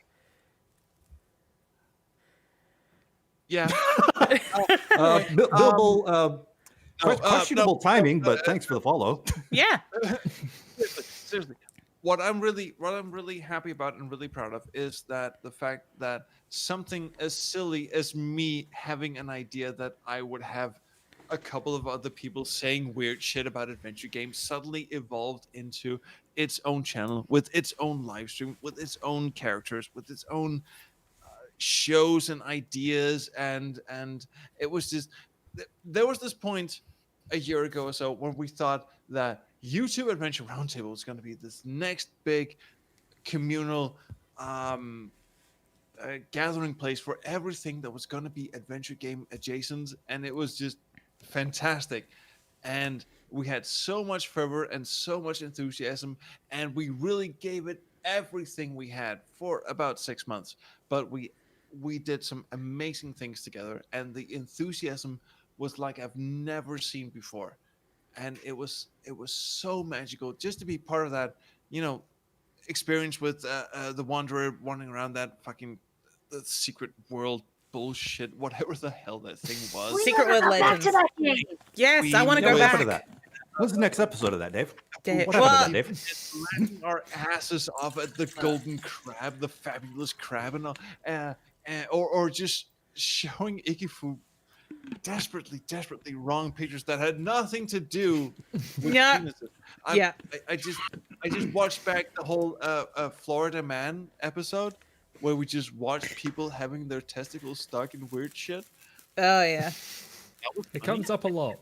Yeah. Bilbo, no, questionable no, timing, but thanks for the follow. Yeah. Seriously, what I'm really happy about and really proud of is that the fact that something as silly as me having an idea that I would have a couple of other people saying weird shit about adventure games suddenly evolved into its own channel with its own live stream, with its own characters, with its own shows and ideas, and it was just there was this point a year ago or so when we thought that YouTube Adventure Roundtable was going to be this next big communal gathering place for everything that was going to be adventure game adjacent, and it was just fantastic. And we had so much fervor and so much enthusiasm, and we really gave it everything we had for about 6 months. But we did some amazing things together, and the enthusiasm was like I've never seen before. And it was so magical just to be part of that, experience with the Wanderer wandering around that fucking the secret world bullshit, whatever the hell that thing was. We Secret never World got back to Legends. that game. Yes, We I want to know go it. What back. happened to that? What's the next episode of that, Dave? Dave- What happened well, to that, Dave? Just laughing our asses off at the golden crab, the fabulous crab, and all, or just showing Ikifu desperately wrong pictures that had nothing to do with Yeah. penises. Yeah. I just watched back the whole Florida Man episode where we just watched people having their testicles stuck in weird shit. Oh yeah. That was It funny. comes up a lot.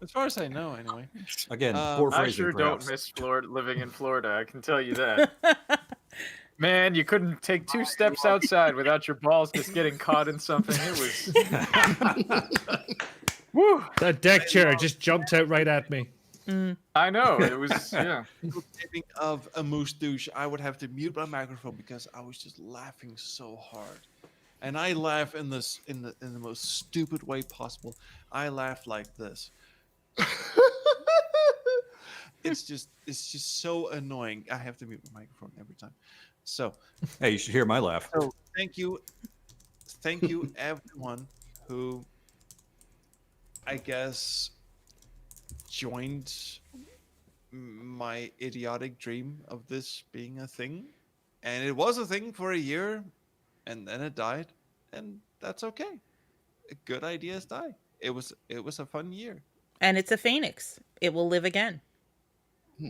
As far as I know, anyway. Again, Um, poor I phrasing, sure perhaps. don't miss Florida, living in Florida. I can tell you that. Man, you couldn't take 2 steps outside without your balls just getting caught in something. It was. Woo! That deck chair just jumped out right at me. I know. It was, yeah. Thinking of a moose douche, I would have to mute my microphone because I was just laughing so hard. And I laugh in this in the most stupid way possible. I laugh like this. It's just so annoying. I have to mute my microphone every time. So Hey, you should hear my laugh. So thank you everyone who I guess joined my idiotic dream of this being a thing, and it was a thing for a year, and then it died, and that's okay. Good ideas die. It was a fun year. And it's a phoenix. It will live again.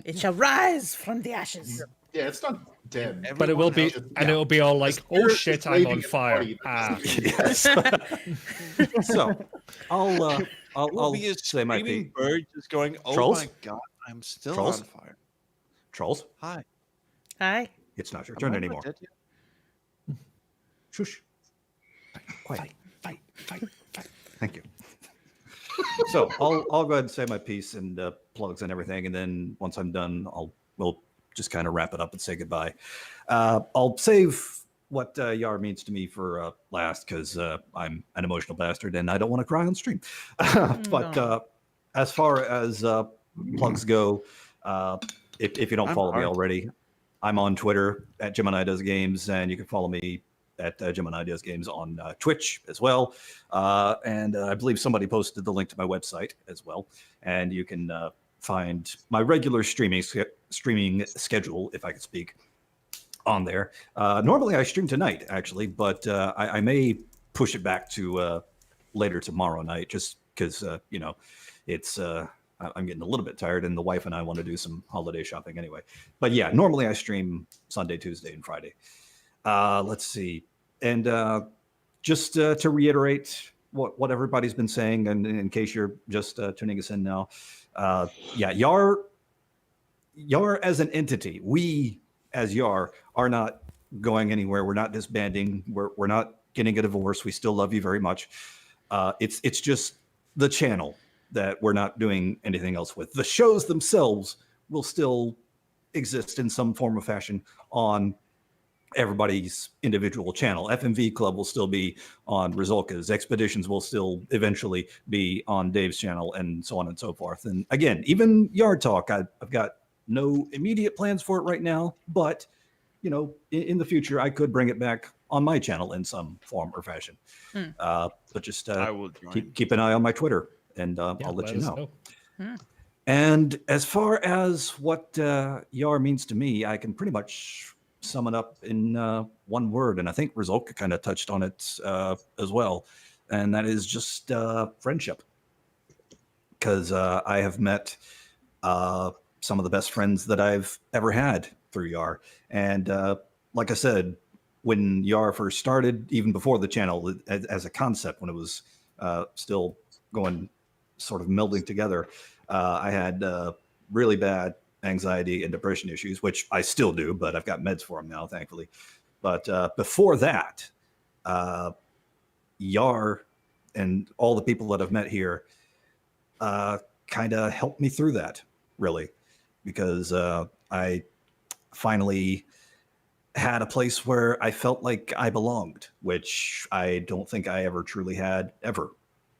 It shall rise from the ashes. Yeah, it's not dead. But it will be, else- and yeah. it will be all like, The oh spirit shit, is I'm leaving on its fire. body. Ah. Yes. So, I'll It will be a say my screaming piece. bird just going, "Oh Trolls? my god, I'm still Trolls? on fire." Trolls, Hi. Hi. it's not your Am turn I not anymore. dead yet? Shush. Quiet. Thank you. So I'll go ahead and say my piece and plugs and everything, and then once I'm done, we'll just kind of wrap it up and say goodbye. I'll save what YAR means to me for last because I'm an emotional bastard and I don't want to cry on stream. But as far as plugs go, if you don't I'm follow me hard. already, I'm on Twitter at Gemini Does Games, and you can follow me at Gemini Does Games on Twitch as well. And I believe somebody posted the link to my website as well. And you can find my regular streaming schedule, if I could speak, on there. Normally I stream tonight, actually, but I may push it back to later tomorrow night just because, it's... I'm getting a little bit tired, and the wife and I want to do some holiday shopping anyway. But yeah, normally I stream Sunday, Tuesday, and Friday. Let's see. And just to reiterate what everybody's been saying, and in case you're just tuning us in now, yeah, YAR as an entity, we as YAR are not going anywhere. We're not disbanding. We're not getting a divorce. We still love you very much. It's just the channel that we're not doing anything else with. The shows themselves will still exist in some form or fashion on everybody's individual channel. FMV Club will still be on Rizolka's. Expeditions will still eventually be on Dave's channel, and so on and so forth. And again, even Yard Talk, I've got no immediate plans for it right now, but in the future, I could bring it back on my channel in some form or fashion. But just I will join. keep an eye on my Twitter, and I'll let you us know. And as far as what YAR means to me, I can pretty much sum it up in one word, and I think Rizolka kind of touched on it as well, and that is just friendship. Because I have met some of the best friends that I've ever had through YAR, and like I said, when YAR first started, even before the channel as a concept, when it was still going sort of melding together, I had really bad anxiety and depression issues, which I still do, but I've got meds for them now, thankfully. But before that, YAR and all the people that I've met here kind of helped me through that, really, because I finally had a place where I felt like I belonged, which I don't think I ever truly had ever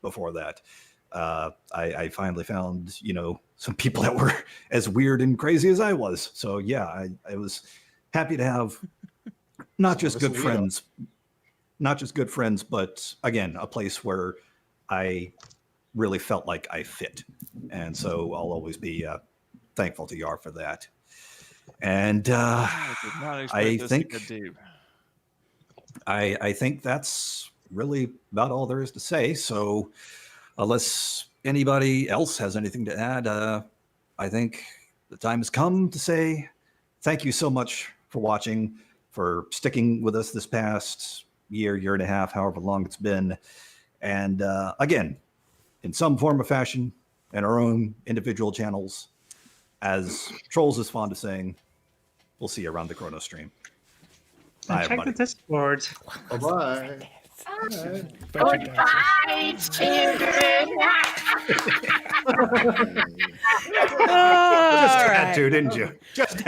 before that. I finally found, some people that were as weird and crazy as I was. So yeah, I was happy to have not just good friends, but again, a place where I really felt like I fit. And so I'll always be thankful to YAR for that. And I think that's really about all there is to say. So unless anybody else has anything to add, I think the time has come to say thank you so much for watching, for sticking with us this past year and a half, however long it's been. And again, in some form or fashion, in our own individual channels, as Trolls is fond of saying, we'll see you around the Chrono stream. Bye, Check everybody. the Discord. Bye-bye. Goodbye, children. Just had to, didn't you? Just had